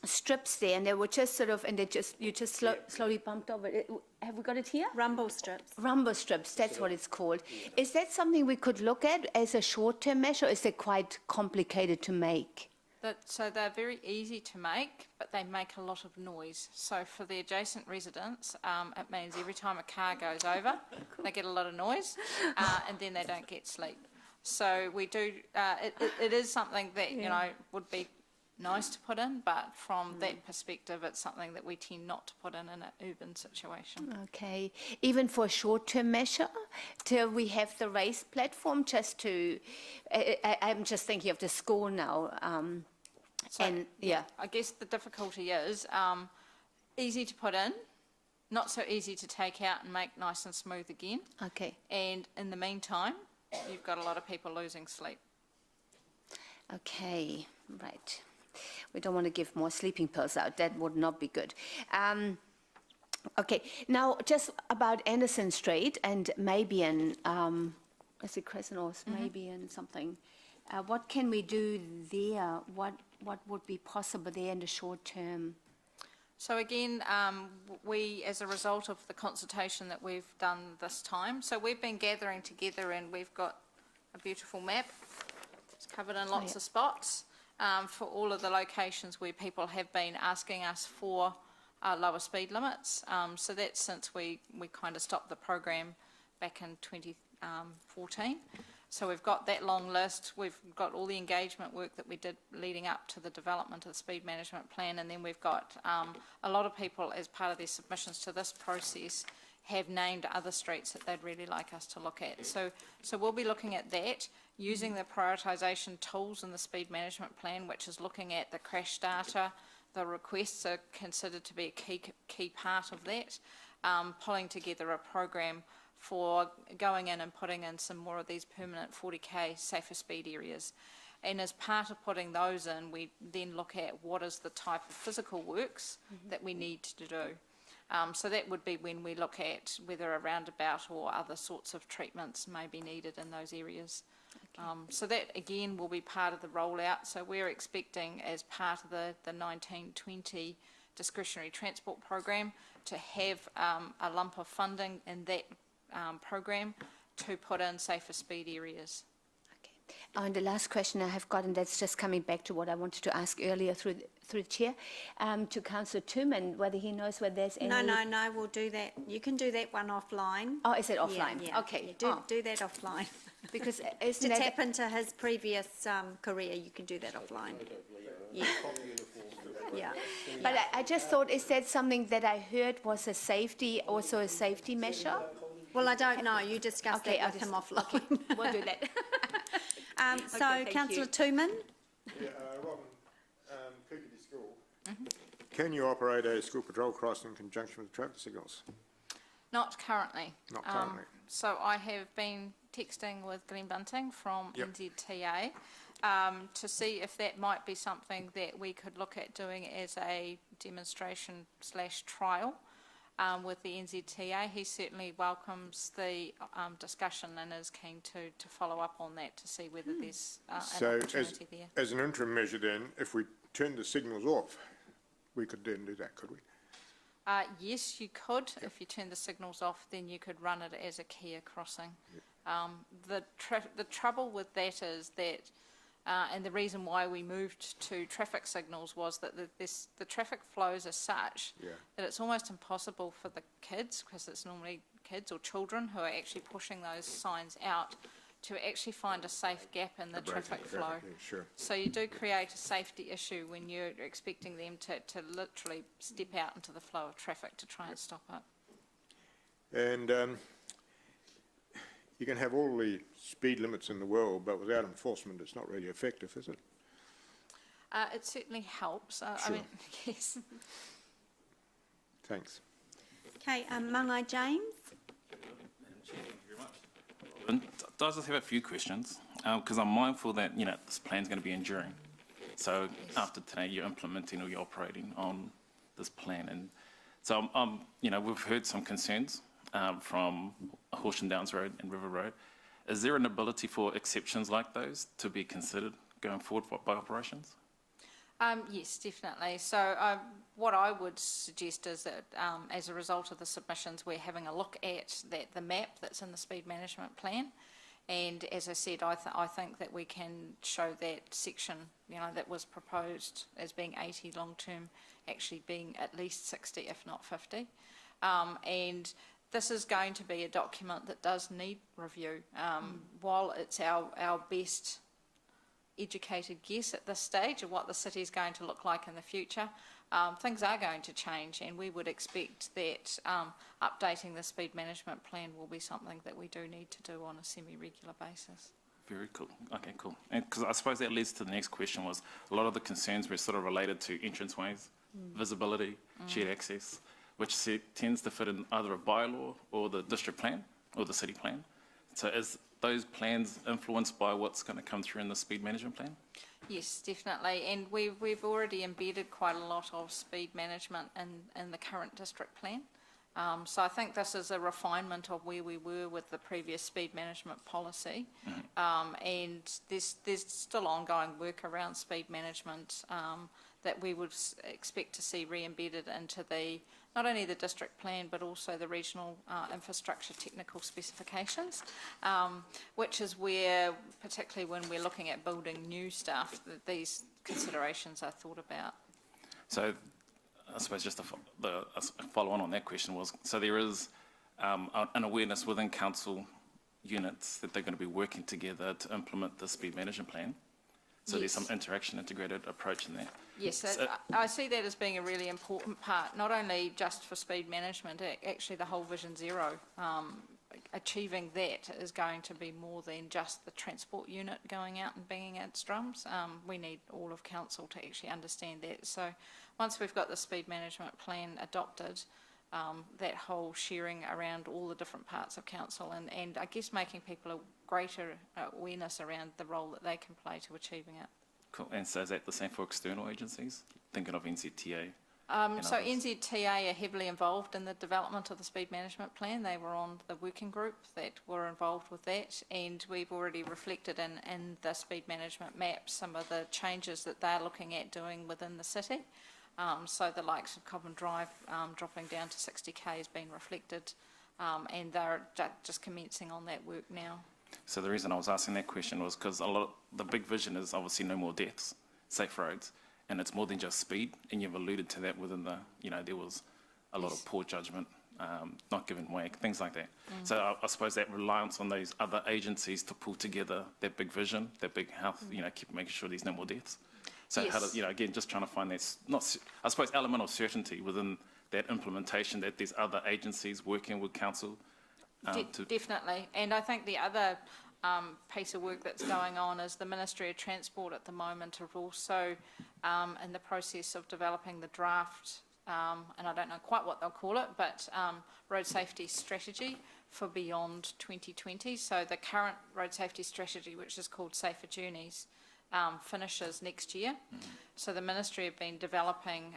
strips there, and they were just sort of, and you just slowly bumped over it. Have we got it here? Rumble strips. Rumble strips, that's what it's called. Is that something we could look at as a short-term measure, or is it quite complicated to make? So they're very easy to make, but they make a lot of noise. So for the adjacent residents, it means every time a car goes over, they get a lot of noise, and then they don't get sleep. So we do, it is something that, you know, would be nice to put in, but from that perspective, it's something that we tend not to put in an urban situation. Okay, even for a short-term measure, till we have the raised platform, just to, I'm just thinking of the school now, So, and yeah. I guess the difficulty is easy to put in, not so easy to take out and make nice and smooth again. Okay. And in the meantime, you've got a lot of people losing sleep. Okay, right. We don't want to give more sleeping pills out. That would not be good. Okay, now just about Anderson Street and Mabion, is it Crescent or Mabion something? What can we do there? What would be possible there in the short term? So again, we, as a result of the consultation that we've done this time, so we've been gathering together and we've got a beautiful map. It's covered in lots of spots. For all of the locations where people have been asking us for lower speed limits. So that's since we kind of stopped the program back in 2014. So we've got that long list. We've got all the engagement work that we did leading up to the development of the speed management plan, and then we've got a lot of people, as part of their submissions to this process, have named other streets that they'd really like us to look at. So we'll be looking at that, using the prioritisation tools in the speed management plan, which is looking at the crash data. The requests are considered to be a key part of that, pulling together a program for going in and putting in some more of these permanent 40k safer speed areas. And as part of putting those in, we then look at what is the type of physical works that we need to do. So that would be when we look at whether a roundabout or other sorts of treatments may be needed in those areas. Okay. So that again will be part of the rollout. So we're expecting, as part of the 1920 discretionary transport program, to have a lump of funding in that program to put in safer speed areas. And the last question I have got, and that's just coming back to what I wanted to ask earlier through the chair, to Councillor Tooman, whether he knows whether there's any... No, we'll do that. You can do that one offline. Oh, is it offline? Yeah. Okay. Yeah, do that offline. Because to tap into his previous career, you can do that offline. Yeah. Yeah. But I just thought, is that something that I heard was a safety measure? Well, I don't know. You discussed that with him offline. Okay, we'll do that. So, Councillor Tooman? Yeah, Robin, Cookity School. Can you operate a school patrol cross in conjunction with traffic signals? Not currently. Not currently. So I have been texting with Glenn Bunting from NZTA to see if that might be something that we could look at doing as a demonstration / trial with the NZTA. He certainly welcomes the discussion and is keen to follow up on that to see whether there's an opportunity there. As an interim measure then, if we turn the signals off, we could then do that, could we? Yes, you could. If you turn the signals off, then you could run it as a Kia crossing. The trouble with that is that, and the reason why we moved to traffic signals was that the traffic flows are such that it's almost impossible for the kids, because it's normally kids or children who are actually pushing those signs out, to actually find a safe gap in the traffic flow. Sure. So you do create a safety issue when you're expecting them to literally step out into the flow of traffic to try and stop it. And you can have all the speed limits in the world, but without enforcement, it's not really effective, is it? It certainly helps. Sure. I mean, yes. Thanks. Okay, Mangai James? I just have a few questions, because I'm mindful that, this plan's going to be enduring. So after today, you're implementing or you're operating on this plan, and So, we've heard some concerns from Horsham Downs Road and River Road. Is there an ability for exceptions like those to be considered going forward by operations? Yes, definitely. So what I would suggest is that as a result of the submissions, we're having a look at the map that's in the speed management plan. And as I said, I think that we can show that section, that was proposed as being 80 long-term, actually being at least 60, if not 50. And this is going to be a document that does need review. While it's our best educated guess at this stage of what the city is going to look like in the future, things are going to change, and we would expect that updating the speed management plan will be something that we do need to do on a semi-regular basis. Very cool. Okay, cool. And because I suppose that leads to the next question, was a lot of the concerns were sort of related to entranceways, visibility, shared access, which tends to fit in either a bylaw or the district plan or the city plan. So is those plans influenced by what's going to come through in the speed management plan? Yes, definitely. And we've already embedded quite a lot of speed management in the current district plan. So I think this is a refinement of where we were with the previous speed management policy. And there's still ongoing work around speed management that we would expect to see re-embedded into not only the district plan but also the regional infrastructure technical specifications, which is where, particularly when we're looking at building new stuff, that these considerations are thought about. So I suppose just a follow on that question was, so there is an awareness within council units that they're going to be working together to implement the speed management plan. So yes, there's some interaction, integrated approach in that. Yes, so I see that as being a really important part, not only just for speed management, actually the whole Vision Zero. Achieving that is going to be more than just the transport unit going out and banging its drums. We need all of council to actually understand that. So once we've got the speed management plan adopted, that whole sharing around all the different parts of council and I guess making people a greater awareness around the role that they can play to achieving it. Cool. And so is that the same for external agencies? Thinking of NZTA? So NZTA are heavily involved in the development of the speed management plan. They were on the working group that were involved with that, and we've already reflected in the speed management map some of the changes that they're looking at doing within the city. So the likes of Cobham Drive dropping down to 60k has been reflected, and they're just commencing on that work now. So the reason I was asking that question was because the big vision is obviously no more deaths, safe roads, and it's more than just speed, and you've alluded to that within the, there was a lot of poor judgment, not giving way, things like that. So I suppose that reliance on those other agencies to pull together that big vision, that big health, keep making sure there's no more deaths. So how do, again, just trying to find that, I suppose, element of certainty within that implementation, that there's other agencies working with council. Definitely, and I think the other piece of work that's going on is the Ministry of Transport at the moment are also in the process of developing the draft, and I don't know quite what they'll call it, but road safety strategy for beyond 2020. So the current road safety strategy, which is called Safer Journeys, finishes next year. So the Ministry have been developing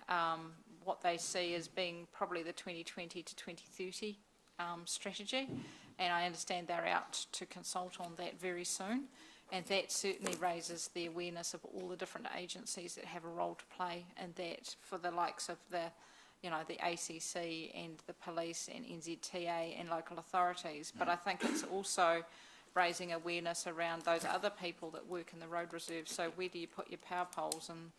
what they see as being probably the 2020 to 2030 strategy, and I understand they're out to consult on that very soon, and that certainly raises the awareness of all the different agencies that have a role to play in that, for the likes of the HCC and the police and NZTA and local authorities. But I think it's also raising awareness around those other people that work in the road reserve. So where do you put your power poles and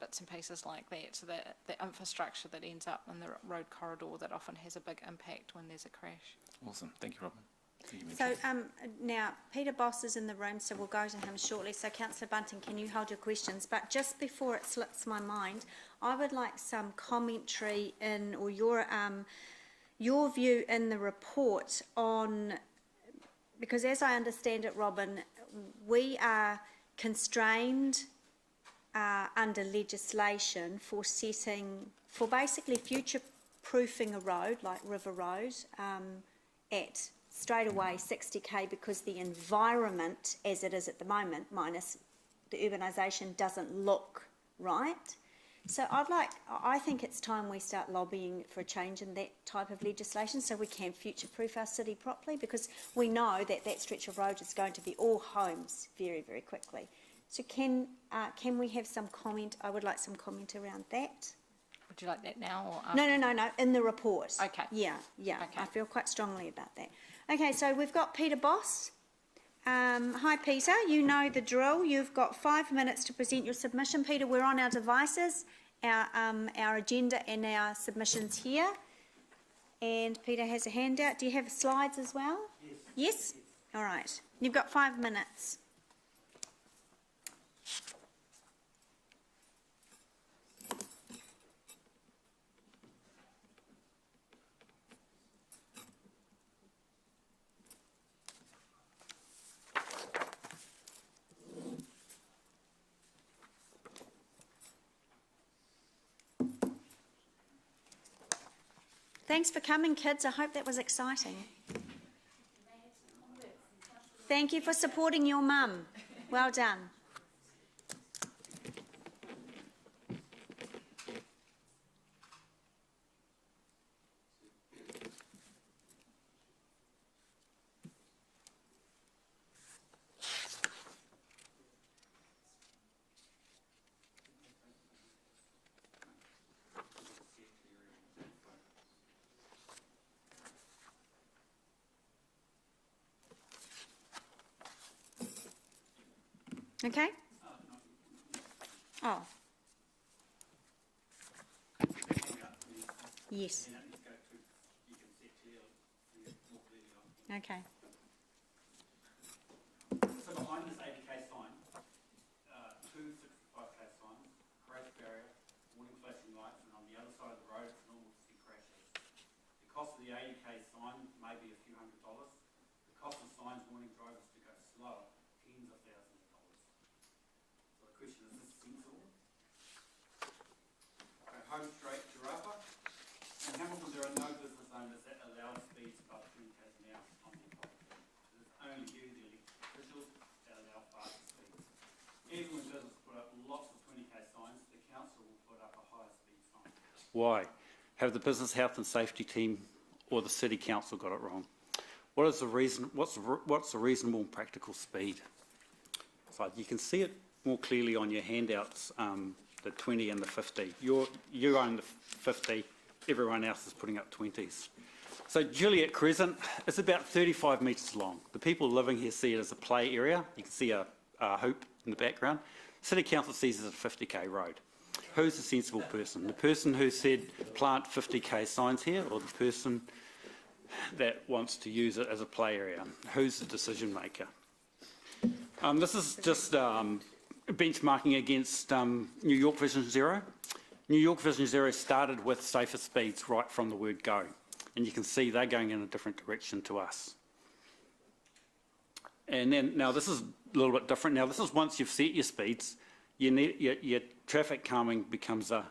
bits and pieces like that, so that the infrastructure that ends up in the road corridor that often has a big impact when there's a crash. Awesome. Thank you, Robin. So now Peter Boss is in the room, so we'll go to him shortly. So Councillor Bunting, can you hold your questions? But just before it slips my mind, I would like some commentary or your view in the report on, because as I understand it, Robin, we are constrained under legislation for basically future-proofing a road like River Road at straight away 60k, because the environment as it is at the moment, minus the urbanisation, doesn't look right. So I think it's time we start lobbying for a change in that type of legislation so we can future-proof our city properly, because we know that that stretch of road is going to be all homes very, very quickly. So can we have some comment? I would like some comment around that. Would you like that now or after? No, in the report. Okay. Yeah, Okay. I feel quite strongly about that. Okay, so we've got Peter Boss. Hi, Peter. You know the drill. You've got 5 minutes to present your submission. Peter, we're on our devices, our agenda and our submissions here. And Peter has a handout. Do you have slides as well? Yes? All right. You've got 5 minutes. Thanks for coming, kids. I hope that was exciting. Thank you for supporting your mum. Well done. Okay? Oh. Yes. Okay. So behind this 80k sign, two 65k signs, crash barrier, warning flashing lights, and on the other side of the road it's normal to see crashes. The cost of the 80k sign may be a few $100s. The cost of signs warning drivers to go slower, tens of thousands of dollars. So the question is this sensible? Okay, home straight to Rapa. In Hamilton there are no business owners that allow speeds above 20 km an hour on their property. It is only you, the elected officials, that allow faster speeds. Even when businesses put up lots of 20k signs, the council will put up a higher speed sign. Why? Have the business health and safety team or the city council got it wrong? What is the reason? What's the reasonable and practical speed? So you can see it more clearly on your handouts, the 20 and the 50. You own the 50. Everyone else is putting up 20s. So Juliet Crescent is about 35 metres long. The people living here see it as a play area. You can see a hoop in the background. City Council sees it as a 50k road. Who's the sensible person? The person who said plant 50k signs here, or the person that wants to use it as a play area? Who's the decision maker? This is just benchmarking against New York Vision Zero. New York Vision Zero started with safer speeds right from the word go, and you can see they're going in a different direction to us. And then, now this is a little bit different. Now this is once you've set your speeds, you need, your traffic calming becomes a...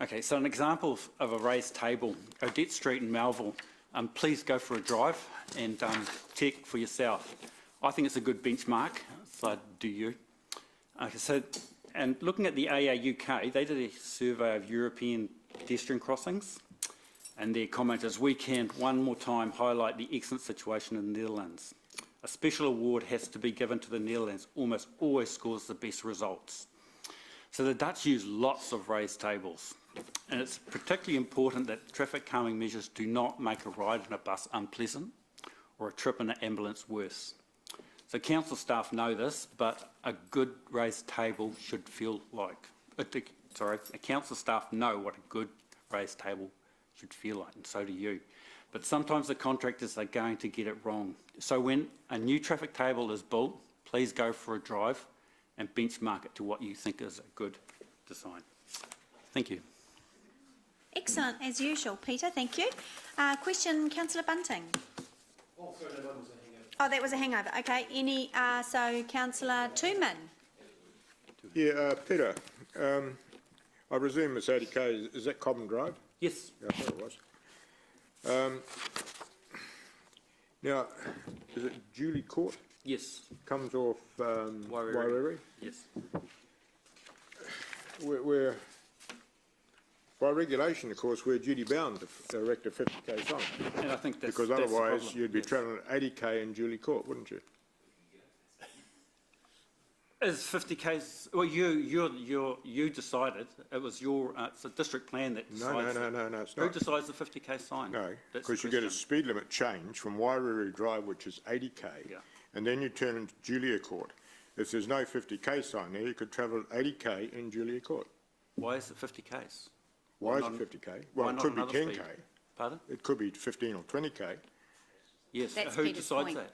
Okay, so an example of a raised table, Odette Street in Melville, please go for a drive and check for yourself. I think it's a good benchmark, so do you. Okay, so, and looking at the AAUK, they did a survey of European pedestrian crossings, and their comment is, we can one more time highlight the excellent situation in the Netherlands. A special award has to be given to the Netherlands, almost always scores the best results. So the Dutch use lots of raised tables, and it's particularly important that traffic calming measures do not make a ride in a bus unpleasant or a trip in an ambulance worse. So council staff know this, but a good raised table should feel like, council staff know what a good raised table should feel like, and so do you. But sometimes the contractors are going to get it wrong. So when a new traffic table is built, please go for a drive and benchmark it to what you think is a good design. Thank you. Excellent, as usual, Peter. Thank you. Question, Councillor Bunting. Oh, sorry, that one was a hangover. Oh, that was a hangover. Okay. Any? So, Councillor Tooman. Yeah, Peter. I presume it's 80k. Is that Common Drive? Yes. Yeah, I thought it was. Now, is it Julie Court? Yes. Comes off Wairere? Yes. we're, by regulation, of course, we're duty bound to erect a 50k sign. And I think that's Because the otherwise problem, you'd be yes. travelling at 80k in Julie Court, wouldn't you? Is 50k's, well, you decided, it was your, it's the district plan that decides. No, it's Who not. decides the 50k sign? No, That's because the you get a question. speed limit change from Wairere Drive, which is 80k, Yeah. and then you turn into Julia Court. If there's no 50k sign there, you could travel at 80k in Julia Court. Why is it 50k's? Why is not- it 50k? why Well, it not could be another 10k. speed? Pardon? It could be 15 or 20k. Yes, That's who Peter's decides point.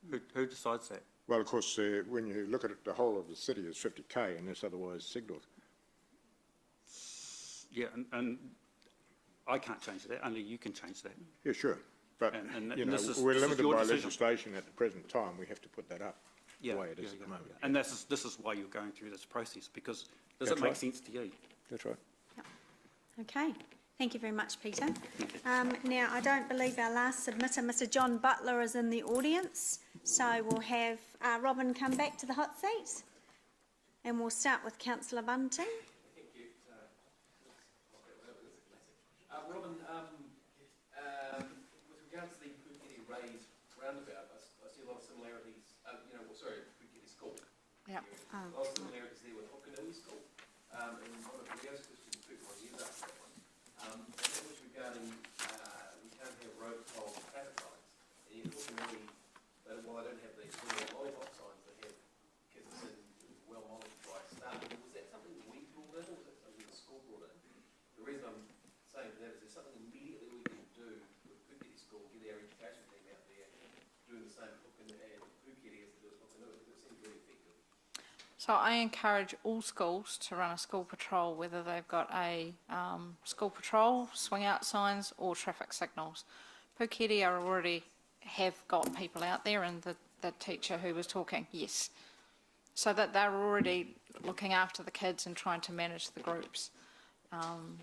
that? Who decides that? Well, of course, when you look at it, the whole of the city is 50k unless otherwise signalled. Yeah, and I can't change that, only you can change that. Yeah, sure. But, And you know, this is- we're this is limited your by decision. legislation at the present time. We have to put that up the Yeah, way it is yeah, at the yeah. moment. And this is why you're going through this process, because does That's it make right. sense to you? That's right. Okay, thank you very much, Peter. Now, I don't believe our last submitter, Mr John Butler, is in the audience, so we'll have Robin come back to the hot seat, and we'll start with Councillor Bunting. Thank you. Robin, with regards to the Puketi raised roundabout, I see a lot of similarities, Puketi School. Yeah. A lot of similarities there with Hokanui School. And one of the first questions put was you asked that one. And that was regarding, we can't have road toll traffic lights. And yet Hokanui, while I don't have these little lollipop signs, they have kids in well monitored by staff. Was that something that we brought in, or was that something the school brought in? The reason I'm saying that is there something immediately we can do with Puketi School, get our education team out there doing the same Puketi as they do with Hokanui, because it seems really effective. So I encourage all schools to run a school patrol, whether they've got a school patrol, swing out signs or traffic signals. Puketi are already have got people out there, and the teacher who was talking, yes. So that they're already looking after the kids and trying to manage the groups.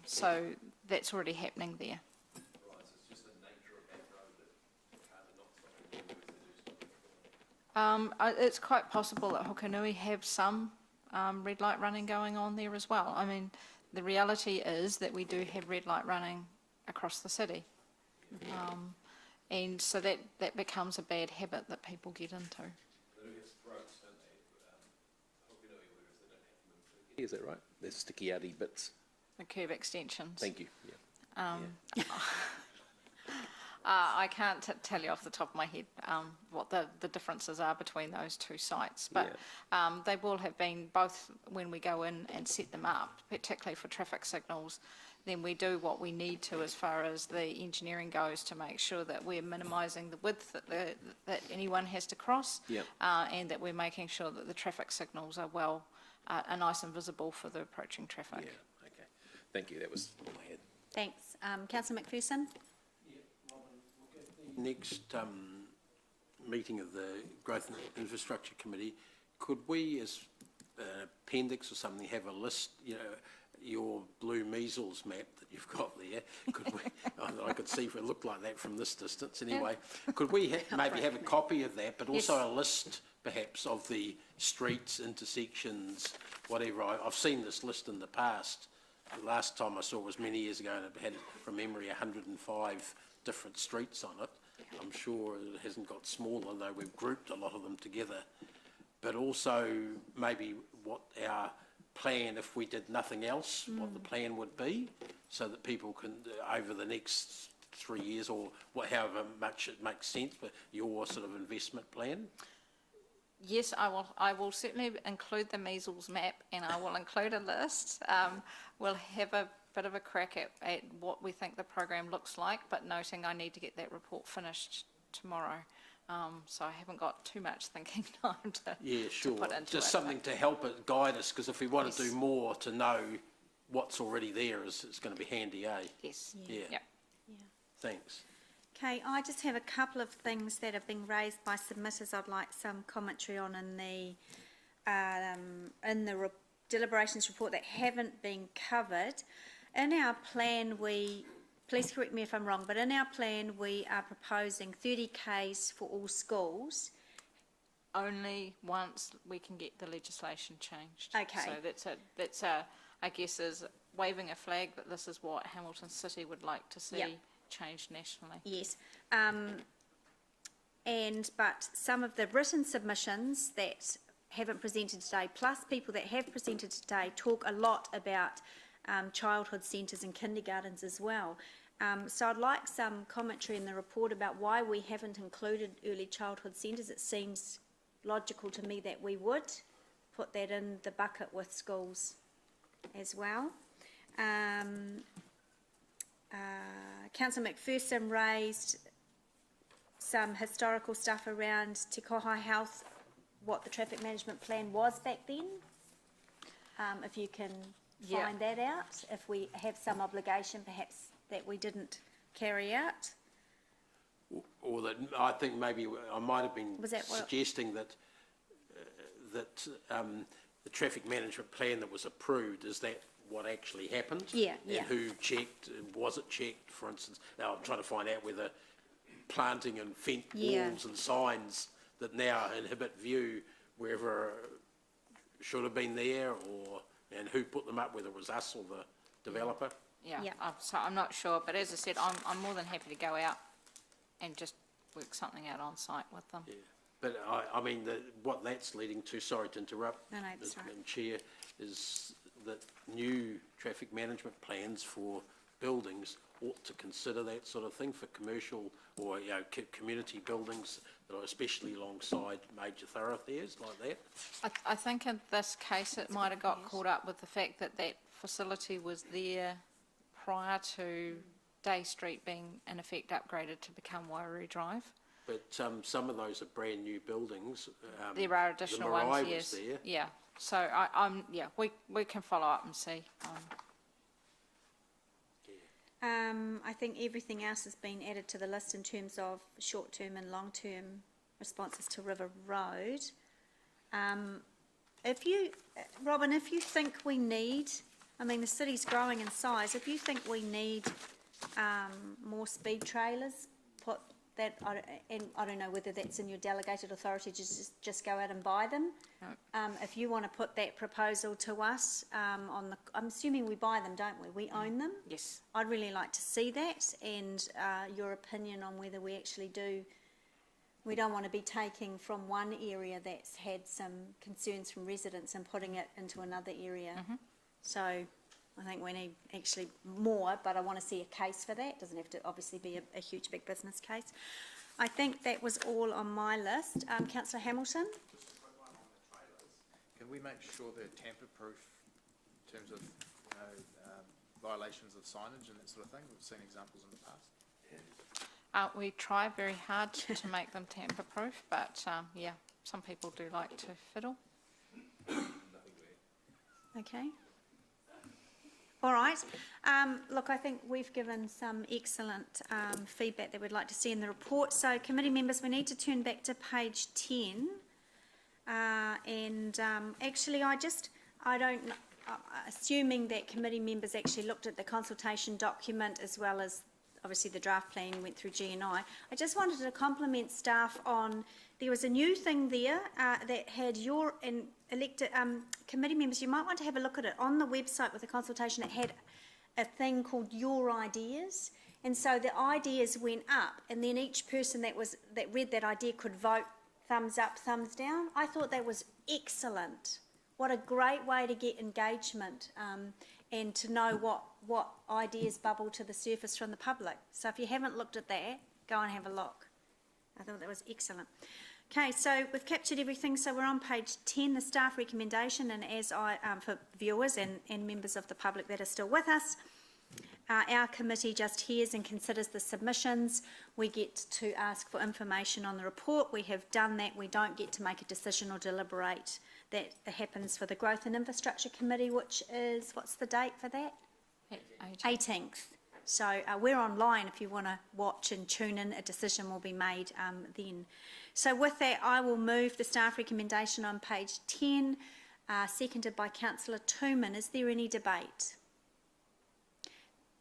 So that's already happening there. Right, so it's just the nature of that road that they're not stopping them, It's quite possible that Hokanui have some red light running going on there as well. I mean, the reality is that we do have red light running across the city. And so that becomes a bad habit that people get into. They do have strokes, don't they? Hokanui, whereas they don't have them in Puketi. Is that right? There's sticky outy bits. The curb extensions. Thank you. Yeah. I can't tell you off the top of my head what the differences are between those two sites, but they will have been both when we go in and set them up, particularly for traffic signals. Then we do what we need to as far as the engineering goes to make sure that we're minimising the width that anyone has to cross, and that we're making sure that the traffic signals are are nice and visible for the approaching traffic. Yeah, okay. Thank you, that was all I had. Thanks. Councillor McPherson? Next meeting of the Growth and Infrastructure Committee, could we, as an appendix or something, have a list, your blue measles map that you've got there? Could we, I could see if it looked like that from this distance anyway. Could we maybe have a copy of that, but also a list perhaps of the streets, intersections, whatever? I've seen this list in the past. The last time I saw it was many years ago, and it had, from memory, 105 different streets on it. I'm sure it hasn't got smaller, though we've grouped a lot of them together. But also maybe what our plan, if we did nothing else, what the plan would be, so that people can, over the next 3 years or however much it makes sense, but your sort of investment plan. Yes, I will certainly include the measles map, and I will include a list. We'll have a bit of a crack at what we think the program looks like, but noting I need to get that report finished tomorrow. So I haven't got too much thinking time to, to put into Just something to help it guide us, because if we want to do more, to know what's already there is going to be handy, eh? Yes. Yeah. Yep. Thanks. Okay, I just have a couple of things that have been raised by submitters I'd like some commentary on in the deliberations report that haven't been covered. In our plan, please correct me if I'm wrong, but in our plan we are proposing 30 Ks for all schools. only once we can get the legislation changed. Okay. So that's a, I guess, is waving a flag that this is what Hamilton City would like to see Yep. changed nationally. Yes. But some of the written submissions that haven't presented today, plus people that have presented today, talk a lot about childhood centres and kindergartens as well. So I'd like some commentary in the report about why we haven't included early childhood centres. It seems logical to me that we would put that in the bucket with schools as well. Councillor McPherson raised some historical stuff around Te Kohai Health, what the traffic management plan was back then. If you can find that out, if we have some obligation perhaps that we didn't carry out. Or that, I think maybe I might have been Was that what- suggesting that the traffic management plan that was approved, is that what actually happened? Yeah, And yeah. who checked, was it checked, for instance? Now, I'm trying to find out whether planting and fence Yeah. walls and signs that now inhibit view wherever should have been there, and who put them up, whether it was us or the developer. Yeah, Yeah. so I'm not sure, but as I said, I'm more than happy to go out and just work something out on site with them. Yeah. But I mean, what that's leading to, sorry to interrupt, No, that's right. Madam Chair, is that new traffic management plans for buildings ought to consider that sort of thing for commercial or, you know, community buildings that are especially alongside major thoroughfares like that. I think in this case, it might have got caught up with the fact that that facility was there prior to Day Street being in effect upgraded to become Wairau Drive. But some of those are brand new buildings. There are additional the Marae ones, was yes. there. Yeah, so we can follow up and see. I think everything else has been added to the list in terms of short-term and long-term responses to River Road. Robin, if you think we need, I mean, the city's growing in size, if you think we need more speed trailers, put that, and I don't know whether that's in your delegated authority to just go out and buy them. No. If you want to put that proposal to us, I'm assuming we buy them, don't we? We own them? Yes. I'd really like to see that, and your opinion on whether we actually do. We don't want to be taking from one area that's had some concerns from residents and putting it into another area. So I think we need actually more, but I want to see a case for that. It doesn't have to obviously be a huge big business case. I think that was all on my list. Councillor Hamilton? Can we make sure they're tamper-proof in terms of, violations of signage and that sort of thing? We've seen examples in the past. We try very hard to make them tamper-proof, but some people do like to fiddle. Okay. All right. Look, I think we've given some excellent feedback that we'd like to see in the report. So, committee members, we need to turn back to page 10. Actually, assuming that committee members actually looked at the consultation document as well as obviously the draft plan went through GNI. I just wanted to compliment staff on, there was a new thing there that had your elected committee members, you might want to have a look at it. On the website with the consultation, it had a thing called Your Ideas. And so the ideas went up, and then each person that read that idea could vote thumbs up, thumbs down. I thought that was excellent. What a great way to get engagement and to know what ideas bubble to the surface from the public. So if you haven't looked at that, go and have a look. I thought that was excellent. Okay, so we've captured everything. So we're on page 10, the staff recommendation, and as for viewers and members of the public that are still with us, our committee just hears and considers the submissions. We get to ask for information on the report. We have done that. We don't get to make a decision or deliberate. That happens for the Growth and Infrastructure Committee, which is, what's the date for that? 18th. So we're online if you want to watch and tune in. A decision will be made then. So with that, I will move the staff recommendation on page 10, seconded by Councillor Tooman. Is there any debate?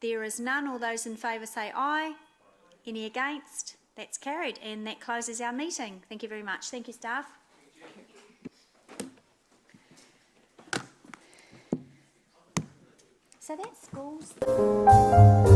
There is none. All those in favour say aye. Any against? That's carried, and that closes our meeting. Thank you very much. Thank you, staff. So that schools.